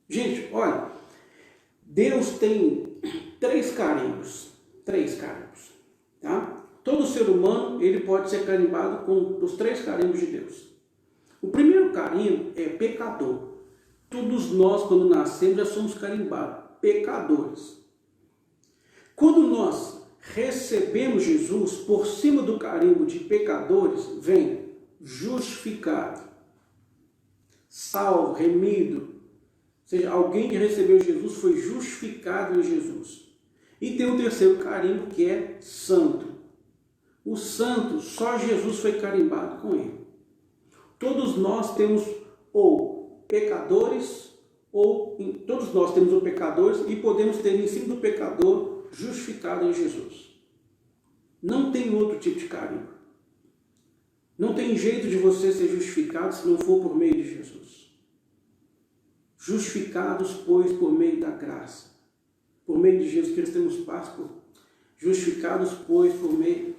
Gente, olha, Deus tem três carimbos, tá? Todo ser humano, ele pode ser carimbado com os três carimbos de Deus. O primeiro carimbo é pecador. Todos nós, quando nascemos, já somos carimbados, pecadores. Quando nós recebemos Jesus, por cima do carimbo de pecadores, vem justificado, salvo, remido. Ou seja, alguém que recebeu Jesus foi justificado em Jesus. E tem o terceiro carimbo, que é santo. O santo, só Jesus foi carimbado com ele. Todos nós temos ou pecadores, todos nós temos o pecadores e podemos ter em cima do pecador justificado em Jesus. Não tem outro tipo de carimbo. Não tem jeito de você ser justificado se não for por meio de Jesus. Justificados, pois, por meio da graça. Por meio de Jesus Cristo temos paz. Justificados, pois, por meio...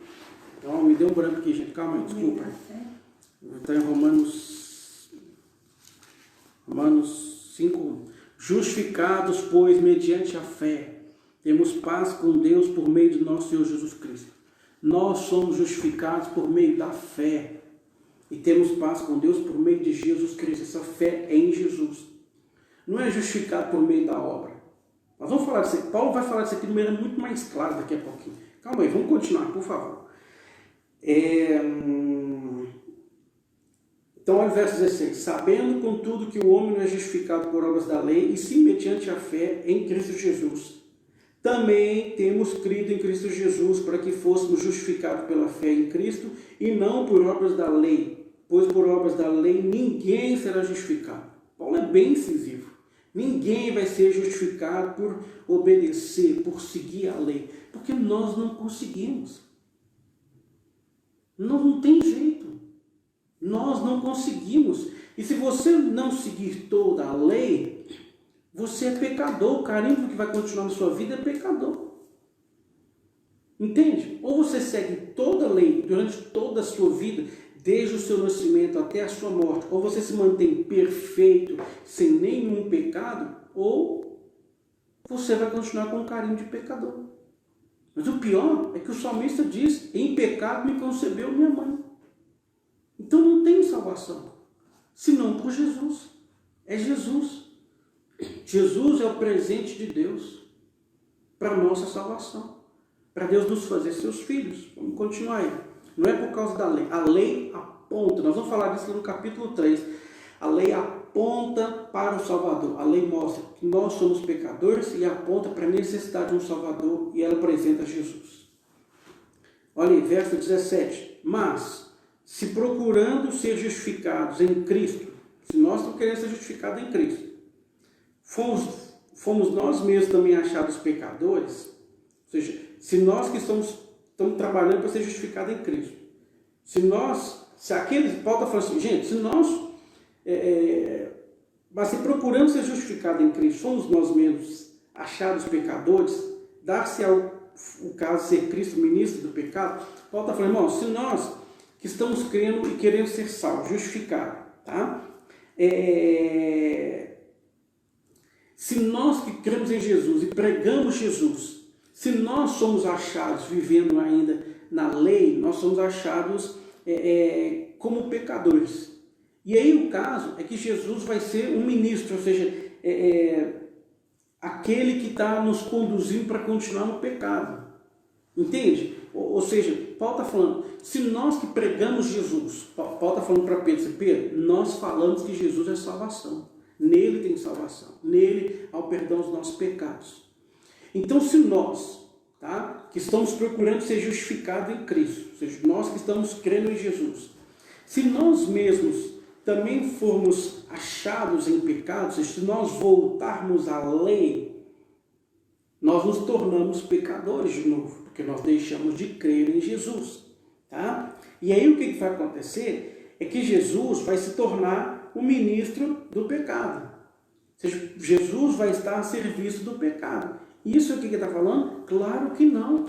Então, me deu um branco aqui, gente. Calma aí, desculpa. Está em Romanos 5. Justificados, pois, mediante a fé, temos paz com Deus por meio de nosso Senhor Jesus Cristo. Nós somos justificados por meio da fé e temos paz com Deus por meio de Jesus Cristo. Essa fé é em Jesus. Não é justificado por meio da obra. Nós vamos falar disso. Paulo vai falar disso aqui de maneira muito mais clara daqui a pouquinho. Calma aí, vamos continuar, por favor. Então, olha o verso 16. Sabendo, contudo, que o homem não é justificado por obras da lei, e sim mediante a fé em Cristo Jesus. Também temos crido em Cristo Jesus para que fôssemos justificados pela fé em Cristo e não por obras da lei, pois por obras da lei ninguém será justificado. Paulo é bem incisivo. Ninguém vai ser justificado por obedecer, por seguir a lei, porque nós não conseguimos. Não tem jeito. Nós não conseguimos. E se você não seguir toda a lei, você é pecador. O carimbo que vai continuar na sua vida é pecador. Entende? Ou você segue toda a lei durante toda a sua vida, desde o seu nascimento até a sua morte, ou você se mantém perfeito, sem nenhum pecado, ou você vai continuar com o carimbo de pecador. Mas o pior é que o salmista diz: em pecado me concebeu minha mãe. Então não tem salvação, senão por Jesus. É Jesus. Jesus é o presente de Deus para a nossa salvação, para Deus nos fazer seus filhos. Vamos continuar aí. Não é por causa da lei. A lei aponta, nós vamos falar disso no capítulo 3. A lei aponta para o Salvador. A lei mostra que nós somos pecadores e aponta para a necessidade de um Salvador, e ela apresenta Jesus. Olha aí, verso 17. Mas, se procurando ser justificados em Cristo, se nós não queremos ser justificados em Cristo, fomos nós mesmos também achados pecadores, ou seja, se nós que estamos trabalhando para ser justificados em Cristo, Paulo está falando assim, gente, se nós, mas se procurando ser justificados em Cristo, somos nós mesmos achados pecadores, dar-se o caso ser Cristo ministro do pecado, Paulo está falando, irmão, se nós que estamos crendo e querendo ser salvos, justificados, tá? Se nós que cremos em Jesus e pregamos Jesus, se nós somos achados vivendo ainda na lei, nós somos achados como pecadores. E aí o caso é que Jesus vai ser um ministro, ou seja, aquele que está nos conduzindo para continuar no pecado. Entende? Ou seja, Paulo está falando, se nós que pregamos Jesus, Paulo está falando para Pedro, nós falamos que Jesus é salvação. Nele tem salvação. Nele há o perdão dos nossos pecados. Então, se nós, tá, que estamos procurando ser justificados em Cristo, ou seja, nós que estamos crendo em Jesus, se nós mesmos também formos achados em pecados, se nós voltarmos à lei, nós nos tornamos pecadores de novo, porque nós deixamos de crer em Jesus. Tá? E aí o que vai acontecer é que Jesus vai se tornar o ministro do pecado. Ou seja, Jesus vai estar a serviço do pecado. Isso aqui que está falando? Claro que não.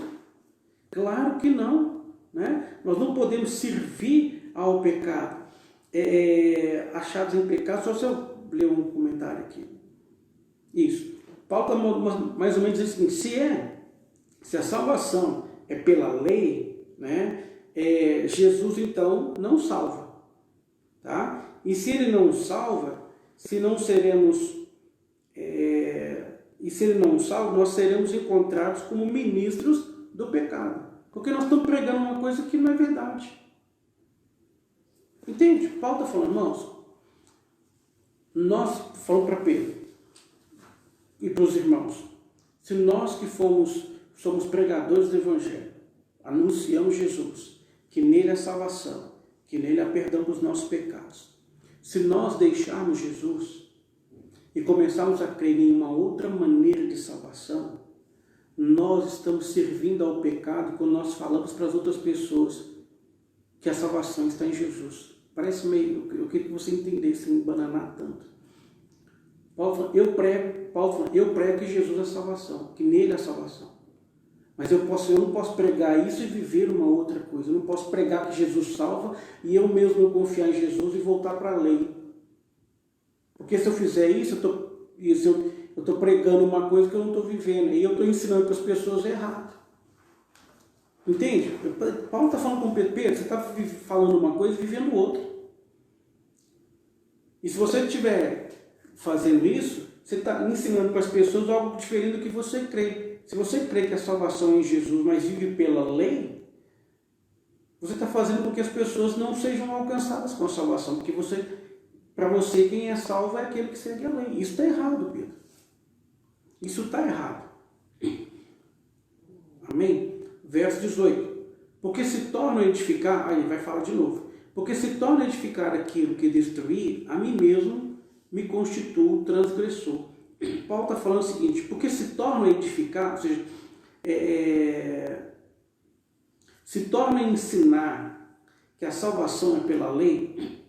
Claro que não. Né? Nós não podemos servir ao pecado. Achados em pecado, só se eu ler um comentário aqui. Isso. Paulo está mais ou menos dizendo assim, se a salvação é pela lei, né, Jesus então não salva. Tá? E se ele não salva, se não seremos... E se ele não salva, nós seremos encontrados como ministros do pecado. Porque nós estamos pregando uma coisa que não é verdade. Entende? Paulo está falando, irmãos, nós falamos para Pedro e para os irmãos, se nós que somos pregadores do Evangelho, anunciamos Jesus, que nele há salvação, que nele há perdão dos nossos pecados, se nós deixarmos Jesus e começarmos a crer em uma outra maneira de salvação, nós estamos servindo ao pecado quando nós falamos para as outras pessoas que a salvação está em Jesus. Parece meio, eu queria que você entendesse, sem embananar tanto. Paulo fala, eu prego que Jesus é a salvação, que nele é a salvação. Mas eu não posso pregar isso e viver uma outra coisa. Eu não posso pregar que Jesus salva e eu mesmo não confiar em Jesus e voltar para a lei. Porque se eu fizer isso, eu estou pregando uma coisa que eu não estou vivendo. E eu estou ensinando para as pessoas errado. Entende? Paulo está falando com Pedro, você está falando uma coisa e vivendo outra. E se você estiver fazendo isso, você está ensinando para as pessoas algo diferente do que você crê. Se você crê que a salvação é em Jesus, mas vive pela lei, você está fazendo com que as pessoas não sejam alcançadas com a salvação. Porque para você, quem é salvo é aquele que segue a lei. Isso está errado, Pedro. Isso está errado. Amém? Verso 18. Porque se torna a edificar, aí vai falar de novo. Porque se torna a edificar aquilo que destruir, a mim mesmo me constituo transgressor. Paulo está falando o seguinte, porque se torna a edificar, ou seja, se torna a ensinar que a salvação é pela lei.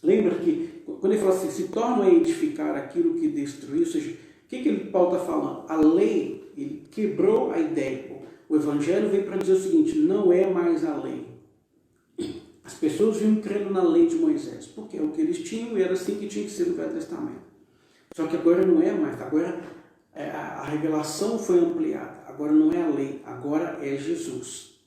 Lembra que, quando ele fala assim, se torna a edificar aquilo que destruiu, ou seja, o que Paulo está falando? A lei, ele quebrou a ideia. O Evangelho veio para dizer o seguinte, não é mais a lei. As pessoas vinham crendo na lei de Moisés, porque é o que eles tinham e era assim que tinha que ser no Velho Testamento. Só que agora não é mais, agora a revelação foi ampliada, agora não é a lei, agora é Jesus.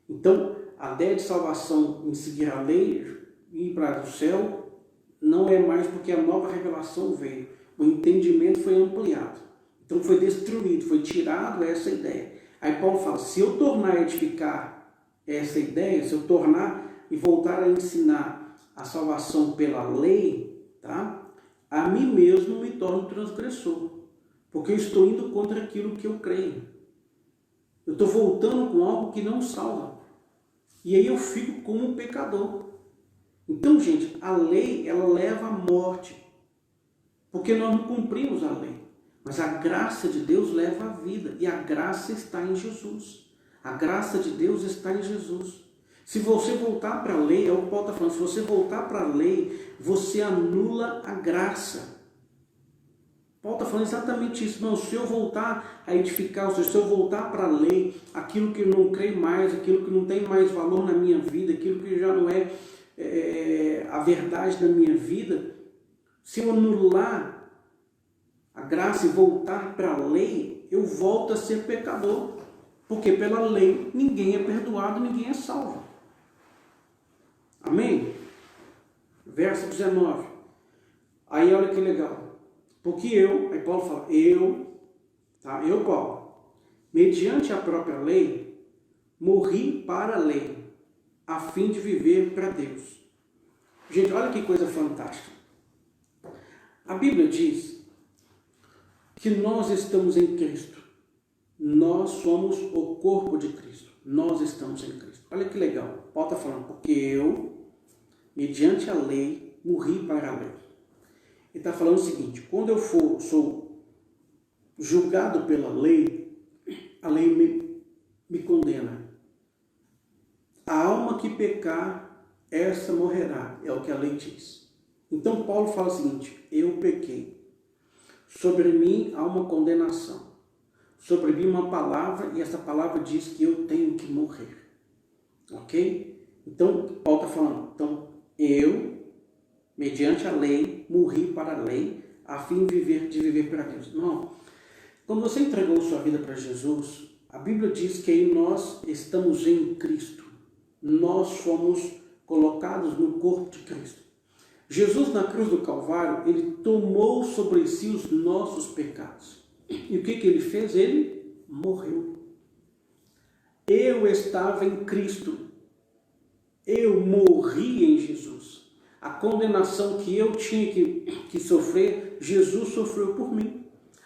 Então, a ideia de salvação em seguir a lei e ir para o céu não é mais porque a nova revelação veio, o entendimento foi ampliado. Então foi destruído, foi tirado essa ideia. Aí Paulo fala, se eu tornar a edificar essa ideia, se eu tornar e voltar a ensinar a salvação pela lei, tá? A mim mesmo me torno transgressor, porque eu estou indo contra aquilo que eu creio. Eu estou voltando com algo que não salva. E aí eu fico como um pecador. Então, gente, a lei, ela leva à morte, porque nós não cumprimos a lei. Mas a graça de Deus leva à vida, e a graça está em Jesus. A graça de Deus está em Jesus. Se você voltar para a lei, é o que Paulo está falando, se você voltar para a lei, você anula a graça. Paulo está falando exatamente isso. Não, se eu voltar a edificar, ou seja, se eu voltar para a lei, aquilo que eu não creio mais, aquilo que não tem mais valor na minha vida, aquilo que já não é a verdade da minha vida, se eu anular a graça e voltar para a lei, eu volto a ser pecador. Porque pela lei ninguém é perdoado, ninguém é salvo. Amém? Verso 19. Aí olha que legal. Porque aí Paulo fala, eu Paulo, mediante a própria lei, morri para a lei, a fim de viver para Deus. Gente, olha que coisa fantástica. A Bíblia diz que nós estamos em Cristo. Nós somos o corpo de Cristo. Nós estamos em Cristo. Olha que legal. Paulo está falando, porque eu, mediante a lei, morri para a lei. Ele está falando o seguinte, quando eu sou julgado pela lei, a lei me condena. A alma que pecar, essa morrerá, é o que a lei diz. Então Paulo fala o seguinte, eu pequei. Sobre mim há uma condenação. Sobre mim uma palavra, e essa palavra diz que eu tenho que morrer. Ok? Então, Paulo está falando, então, eu, mediante a lei, morri para a lei, a fim de viver para Deus. Não. Quando você entregou sua vida para Jesus, a Bíblia diz que aí nós estamos em Cristo. Nós fomos colocados no corpo de Cristo. Jesus, na cruz do Calvário, ele tomou sobre si os nossos pecados. E o que ele fez? Ele morreu. Eu estava em Cristo. Eu morri em Jesus. A condenação que eu tinha que sofrer, Jesus sofreu por mim.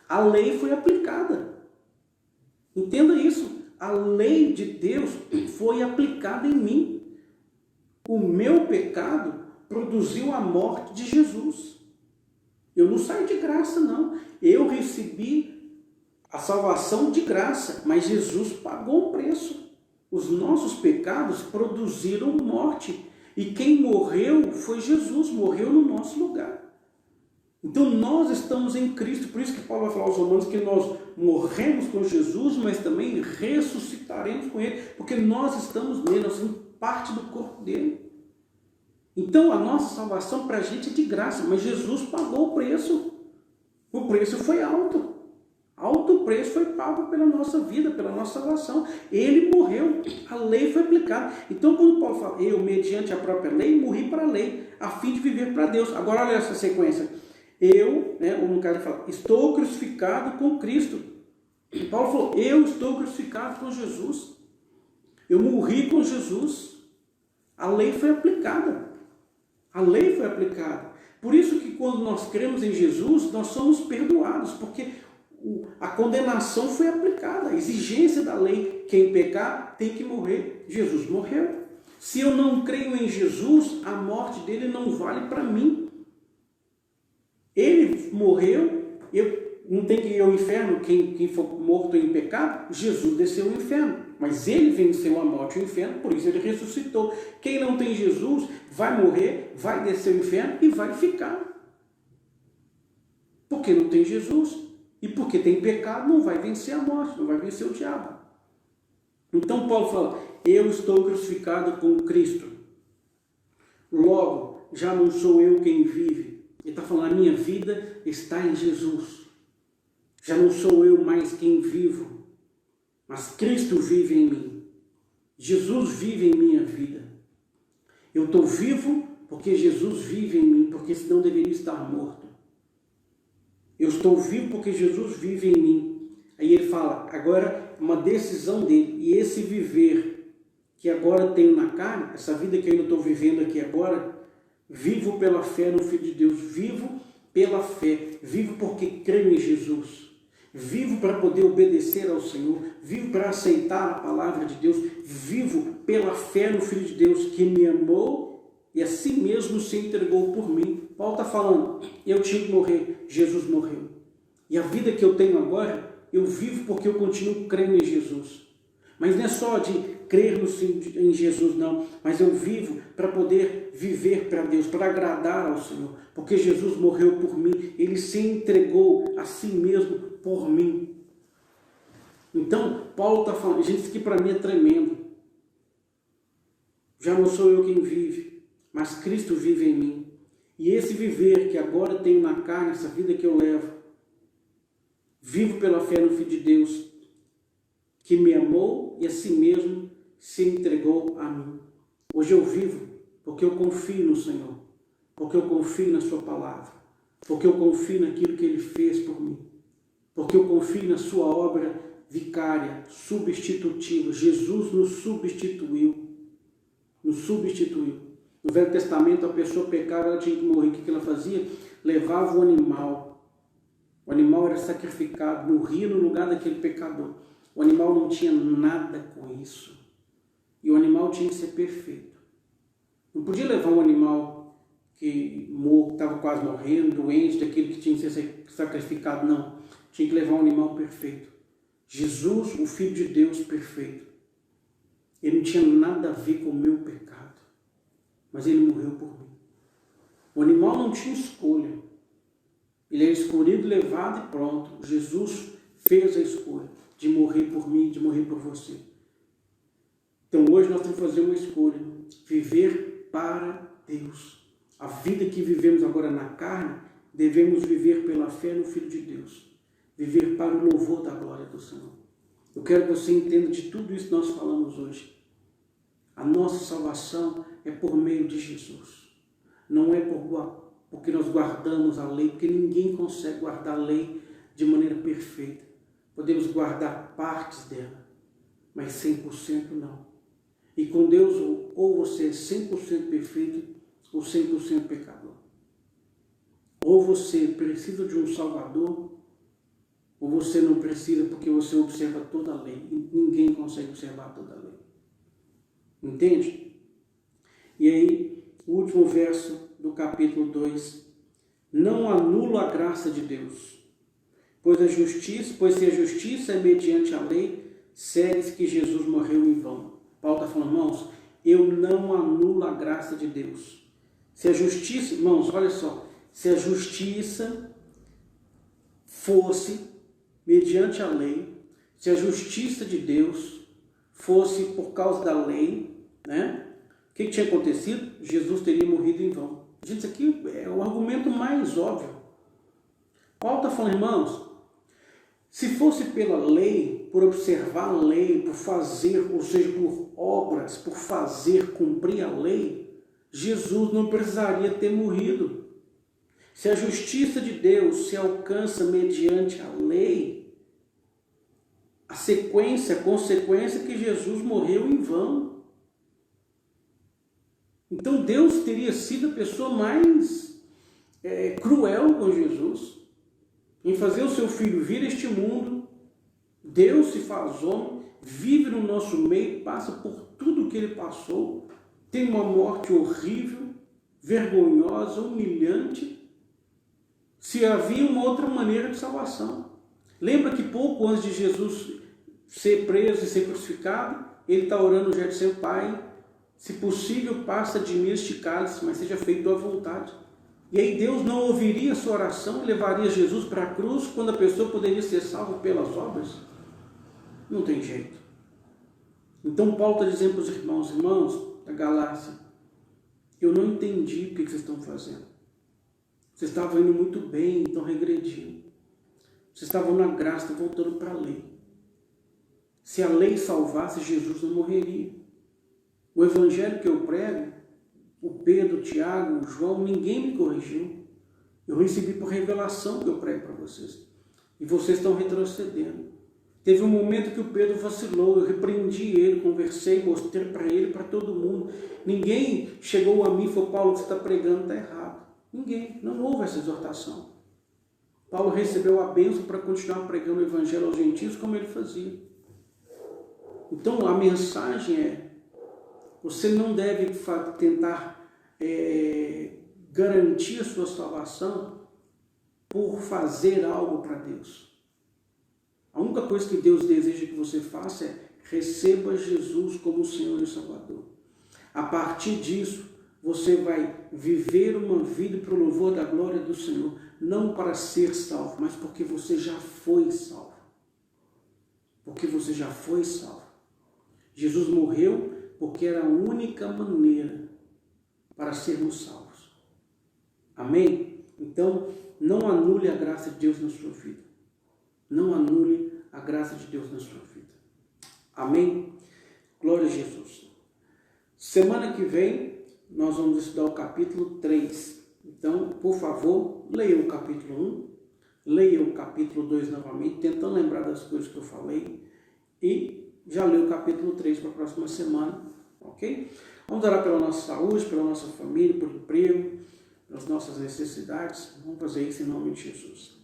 A lei foi aplicada. Entenda isso. A lei de Deus foi aplicada em mim. O meu pecado produziu a morte de Jesus. Eu não saí de graça, não. Eu recebi a salvação de graça, mas Jesus pagou o preço. Os nossos pecados produziram morte. E quem morreu foi Jesus, morreu no nosso lugar. Então nós estamos em Cristo, por isso que Paulo vai falar aos Romanos que nós morremos com Jesus, mas também ressuscitaremos com Ele, porque nós estamos nele, nós somos parte do corpo dele. Então a nossa salvação para a gente é de graça, mas Jesus pagou o preço. O preço foi alto. Alto preço foi pago pela nossa vida, pela nossa salvação. Ele morreu, a lei foi aplicada. Então quando Paulo fala, eu mediante a própria lei, morri para a lei, a fim de viver para Deus. Agora olha essa sequência. Eu, ou no caso ele fala, estou crucificado com Cristo. Paulo falou, eu estou crucificado com Jesus. Eu morri com Jesus. A lei foi aplicada. A lei foi aplicada. Por isso que quando nós cremos em Jesus, nós somos perdoados, porque a condenação foi aplicada. A exigência da lei, quem pecar tem que morrer. Jesus morreu. Se eu não creio em Jesus, a morte dele não vale para mim. Ele morreu, não tem que ir ao inferno quem for morto em pecado. Jesus desceu ao inferno, mas ele venceu a morte e o inferno, por isso ele ressuscitou. Quem não tem Jesus vai morrer, vai descer ao inferno e vai ficar. Porque não tem Jesus e porque tem pecado, não vai vencer a morte, não vai vencer o diabo. Então Paulo fala, eu estou crucificado com Cristo. Logo, já não sou eu quem vive. Ele está falando, a minha vida está em Jesus. Já não sou eu mais quem vivo, mas Cristo vive em mim. Jesus vive em minha vida. Eu estou vivo porque Jesus vive em mim, porque senão deveria estar morto. Eu estou vivo porque Jesus vive em mim. Aí ele fala, agora uma decisão dele, e esse viver que agora tenho na carne, essa vida que eu ainda estou vivendo aqui agora, vivo pela fé no Filho de Deus, vivo pela fé, vivo porque creio em Jesus, vivo para poder obedecer ao Senhor, vivo para aceitar a palavra de Deus, vivo pela fé no Filho de Deus que me amou e assim mesmo se entregou por mim. Paulo está falando, eu tinha que morrer, Jesus morreu. E a vida que eu tenho agora, eu vivo porque eu continuo crendo em Jesus. Mas não é só de crer em Jesus, não. Mas eu vivo para poder viver para Deus, para agradar ao Senhor. Porque Jesus morreu por mim. Ele se entregou a si mesmo por mim. Então, Paulo está falando, gente, isso aqui para mim é tremendo. Já não sou eu quem vive, mas Cristo vive em mim. E esse viver que agora tenho na carne, essa vida que eu levo, vivo pela fé no Filho de Deus, que me amou e a si mesmo se entregou a mim. Hoje eu vivo porque eu confio no Senhor, porque eu confio na sua palavra, porque eu confio naquilo que Ele fez por mim, porque eu confio na sua obra vicária, substitutiva. Jesus nos substituiu. No Velho Testamento, a pessoa pecava, ela tinha que morrer. O que ela fazia? Levava o animal. O animal era sacrificado, morria no lugar daquele pecador. O animal não tinha nada com isso. E o animal tinha que ser perfeito. Não podia levar um animal que estava quase morrendo, doente, daquele que tinha que ser sacrificado, não. Tinha que levar um animal perfeito. Jesus, o Filho de Deus perfeito. Ele não tinha nada a ver com o meu pecado. Mas ele morreu por mim. O animal não tinha escolha. Ele era escolhido, levado e pronto. Jesus fez a escolha de morrer por mim, de morrer por você. Então hoje nós temos que fazer uma escolha. Viver para Deus. A vida que vivemos agora na carne, devemos viver pela fé no Filho de Deus. Viver para o louvor da glória do Senhor. Eu quero que você entenda de tudo isso que nós falamos hoje. A nossa salvação é por meio de Jesus. Não é porque nós guardamos a lei, porque ninguém consegue guardar a lei de maneira perfeita. Podemos guardar partes dela, mas 100% não. E com Deus, ou você é 100% perfeito, ou 100% pecador. Ou você precisa de um Salvador, ou você não precisa porque você observa toda a lei. E ninguém consegue observar toda a lei. Entende? E aí, o último verso do capítulo 2. Não anula a graça de Deus, pois se a justiça é mediante a lei, segue-se que Jesus morreu em vão. Paulo está falando, irmãos, eu não anulo a graça de Deus. Se a justiça, irmãos, olha só, se a justiça fosse mediante a lei, se a justiça de Deus fosse por causa da lei, né? O que tinha acontecido? Jesus teria morrido em vão. Gente, isso aqui é o argumento mais óbvio. Paulo está falando, irmãos, se fosse pela lei, por observar a lei, por fazer, ou seja, por obras, por fazer cumprir a lei, Jesus não precisaria ter morrido. Se a justiça de Deus se alcança mediante a lei, a consequência é que Jesus morreu em vão. Então Deus teria sido a pessoa mais cruel com Jesus, em fazer o seu filho vir a este mundo. Deus se faz homem, vive no nosso meio, passa por tudo que ele passou, tem uma morte horrível, vergonhosa, humilhante. Se havia uma outra maneira de salvação. Lembra que pouco antes de Jesus ser preso e ser crucificado, ele está orando já de seu Pai, se possível, passa de mim este cálice, mas seja feito a vontade. E aí Deus não ouviria a sua oração e levaria Jesus para a cruz, quando a pessoa poderia ser salva pelas obras? Não tem jeito. Então Paulo está dizendo para os irmãos da Galácia, eu não entendi o que vocês estão fazendo. Vocês estavam indo muito bem, estão regredindo. Vocês estavam na graça, estão voltando para a lei. Se a lei salvasse, Jesus não morreria. O evangelho que eu prego, o Pedro, o Tiago, o João, ninguém me corrigiu. Eu recebi por revelação que eu prego para vocês. E vocês estão retrocedendo. Teve um momento que o Pedro vacilou, eu repreendi ele, conversei, mostrei para ele, para todo mundo. Ninguém chegou a mim e falou, Paulo, o que você está pregando está errado. Ninguém, não houve essa exortação. Paulo recebeu a bênção para continuar pregando o evangelho aos gentios como ele fazia. Então a mensagem é, você não deve tentar garantir a sua salvação por fazer algo para Deus. A única coisa que Deus deseja que você faça é receba Jesus como o Senhor e Salvador. A partir disso, você vai viver uma vida para o louvor da glória do Senhor, não para ser salvo, mas porque você já foi salvo. Porque você já foi salvo. Jesus morreu porque era a única maneira para sermos salvos. Amém? Então, não anule a graça de Deus na sua vida. Não anule a graça de Deus na sua vida. Amém? Glória a Jesus. Semana que vem, nós vamos estudar o capítulo 3. Então, por favor, leia o capítulo 1, leia o capítulo 2 novamente, tentando lembrar das coisas que eu falei, e já leia o capítulo 3 para a próxima semana, ok? Vamos orar pela nossa saúde, pela nossa família, por emprego, pelas nossas necessidades. Vamos fazer isso em nome de Jesus.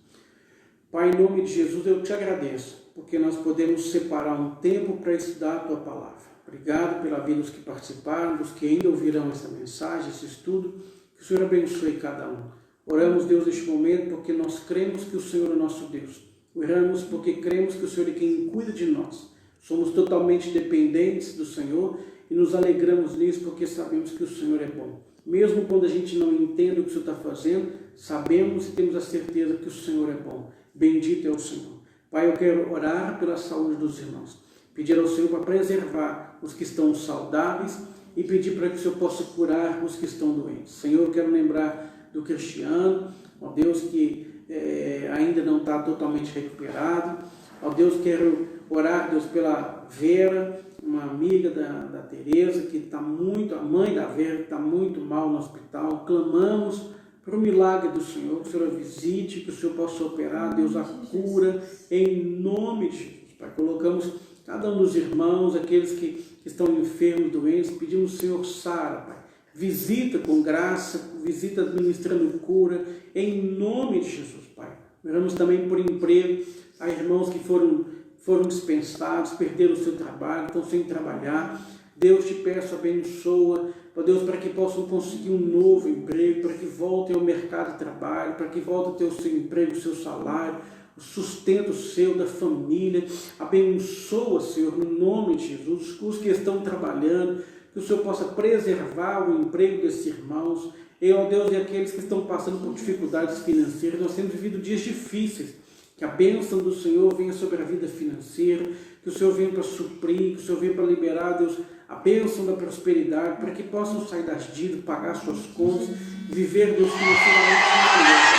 Pai, em nome de Jesus, eu te agradeço, porque nós podemos separar um tempo para estudar a Tua Palavra. Obrigado pela vida dos que participaram, dos que ainda ouvirão essa mensagem, esse estudo. Que o Senhor abençoe cada um. Oramos, Deus, neste momento, porque nós cremos que o Senhor é nosso Deus. Oramos porque cremos que o Senhor é quem cuida de nós. Somos totalmente dependentes do Senhor e nos alegramos nisso porque sabemos que o Senhor é bom. Mesmo quando a gente não entende o que o Senhor está fazendo, sabemos e temos a certeza que o Senhor é bom. Bendito é o Senhor. Pai, eu quero orar pela saúde dos irmãos. Pedir ao Senhor para preservar os que estão saudáveis e pedir para que o Senhor possa curar os que estão doentes. Senhor, eu quero lembrar do Cristiano, ó Deus, que ainda não está totalmente recuperado. Ó Deus, quero orar, Deus, pela Vera, uma amiga da Tereza, que está muito, a mãe da Vera, que está muito mal no hospital. Clamamos para o milagre do Senhor, que o Senhor a visite, que o Senhor possa operar, Deus, a cura, em nome de Jesus. Pai, colocamos cada um dos irmãos, aqueles que estão enfermos, doentes, pedimos, Senhor, sara, Pai. Visita com graça, visita administrando cura, em nome de Jesus, Pai. Oramos também por emprego, há irmãos que foram dispensados, perderam o seu trabalho, estão sem trabalhar. Deus, te peço, abençoa, ó Deus, para que possam conseguir um novo emprego, para que voltem ao mercado de trabalho, para que voltem a ter o seu emprego, o seu salário, o sustento seu, da família. Abençoa, Senhor, no nome de Jesus, os que estão trabalhando, que o Senhor possa preservar o emprego desses irmãos. E, ó Deus, e aqueles que estão passando por dificuldades financeiras, nós temos vivido dias difíceis. Que a bênção do Senhor venha sobre a vida financeira, que o Senhor venha para suprir, que o Senhor venha para liberar, Deus, a bênção da prosperidade, para que possam sair das dívidas, pagar suas contas, viver, Deus, financeiramente melhor.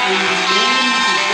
Em nome de Jesus,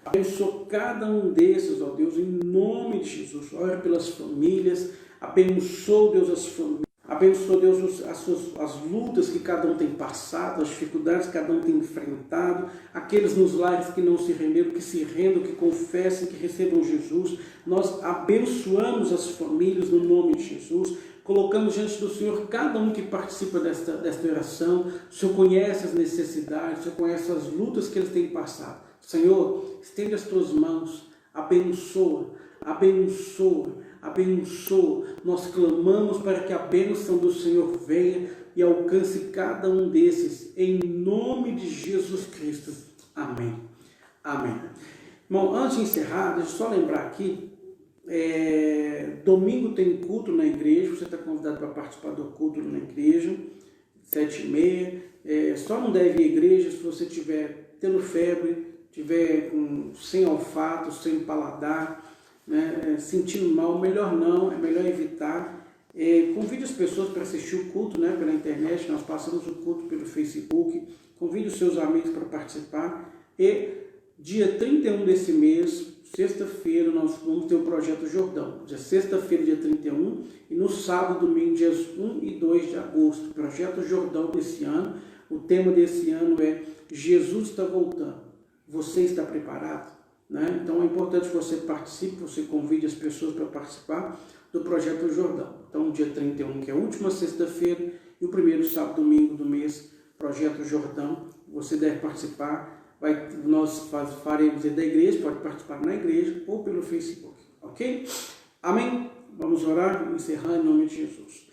abençoa cada um desses, ó Deus, em nome de Jesus. Ora pelas famílias, abençoa, Deus, as famílias. Abençoa, Deus, as lutas que cada um tem passado, as dificuldades que cada um tem enfrentado, aqueles nos lares que não se renderam, que se rendam, que confessem, que recebam Jesus. Nós abençoamos as famílias no nome de Jesus, colocamos diante do Senhor cada um que participa desta oração. O Senhor conhece as necessidades, o Senhor conhece as lutas que eles têm passado. Senhor, estende as tuas mãos, abençoa, abençoa, abençoa. Nós clamamos para que a bênção do Senhor venha e alcance cada um desses, em nome de Jesus Cristo. Amém. Amém. Bom, antes de encerrar, deixa eu só lembrar aqui, domingo tem culto na igreja, você está convidado para participar do culto na igreja, 7h30, só não deve ir à igreja se você estiver tendo febre, estiver sem olfato, sem paladar, né, sentindo mal, melhor não, é melhor evitar. Convide as pessoas para assistir o culto, né, pela internet, nós passamos o culto pelo Facebook, convide os seus amigos para participar. E dia 31 desse mês, sexta-feira, nós vamos ter o Projeto Jordão, sexta-feira, dia 31, e no sábado, domingo, dias 1 e 2 de agosto, Projeto Jordão desse ano. O tema desse ano é Jesus está voltando. Você está preparado? Né? Então é importante que você participe, você convide as pessoas para participar do Projeto Jordão. Então, dia 31, que é a última sexta-feira, e o primeiro sábado, domingo do mês, Projeto Jordão, você deve participar. Nós faremos da igreja, pode participar na igreja ou pelo Facebook, ok? Amém? Vamos orar, encerrar em nome de Jesus.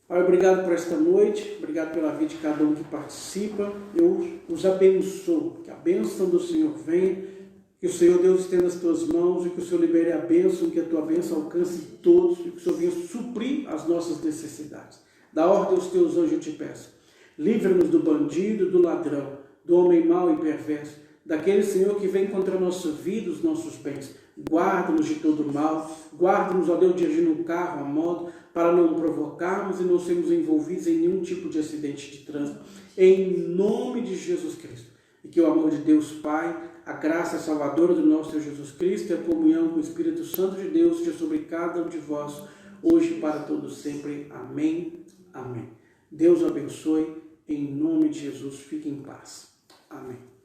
Pai, obrigado por esta noite, obrigado pela vida de cada um que participa. Eu os abençoo, que a bênção do Senhor venha. Que o Senhor Deus estenda as tuas mãos e que o Senhor libere a bênção, que a tua bênção alcance todos e que o Senhor venha suprir as nossas necessidades. Dá ordem aos teus anjos, eu te peço. Livra-nos do bandido, do ladrão, do homem mau e perverso, daquele, Senhor, que vem contra a nossa vida, os nossos bens. Guarda-nos de todo mal, guarda-nos, ó Deus, de agir no carro, a moto, para não provocarmos e não sermos envolvidos em nenhum tipo de acidente de trânsito. Em nome de Jesus Cristo. E que o amor de Deus Pai, a graça salvadora do nosso Senhor Jesus Cristo e a comunhão com o Espírito Santo de Deus seja sobre cada um de vós, hoje e para todos sempre. Amém. Amém. Deus abençoe. Em nome de Jesus, fique em paz. Amém.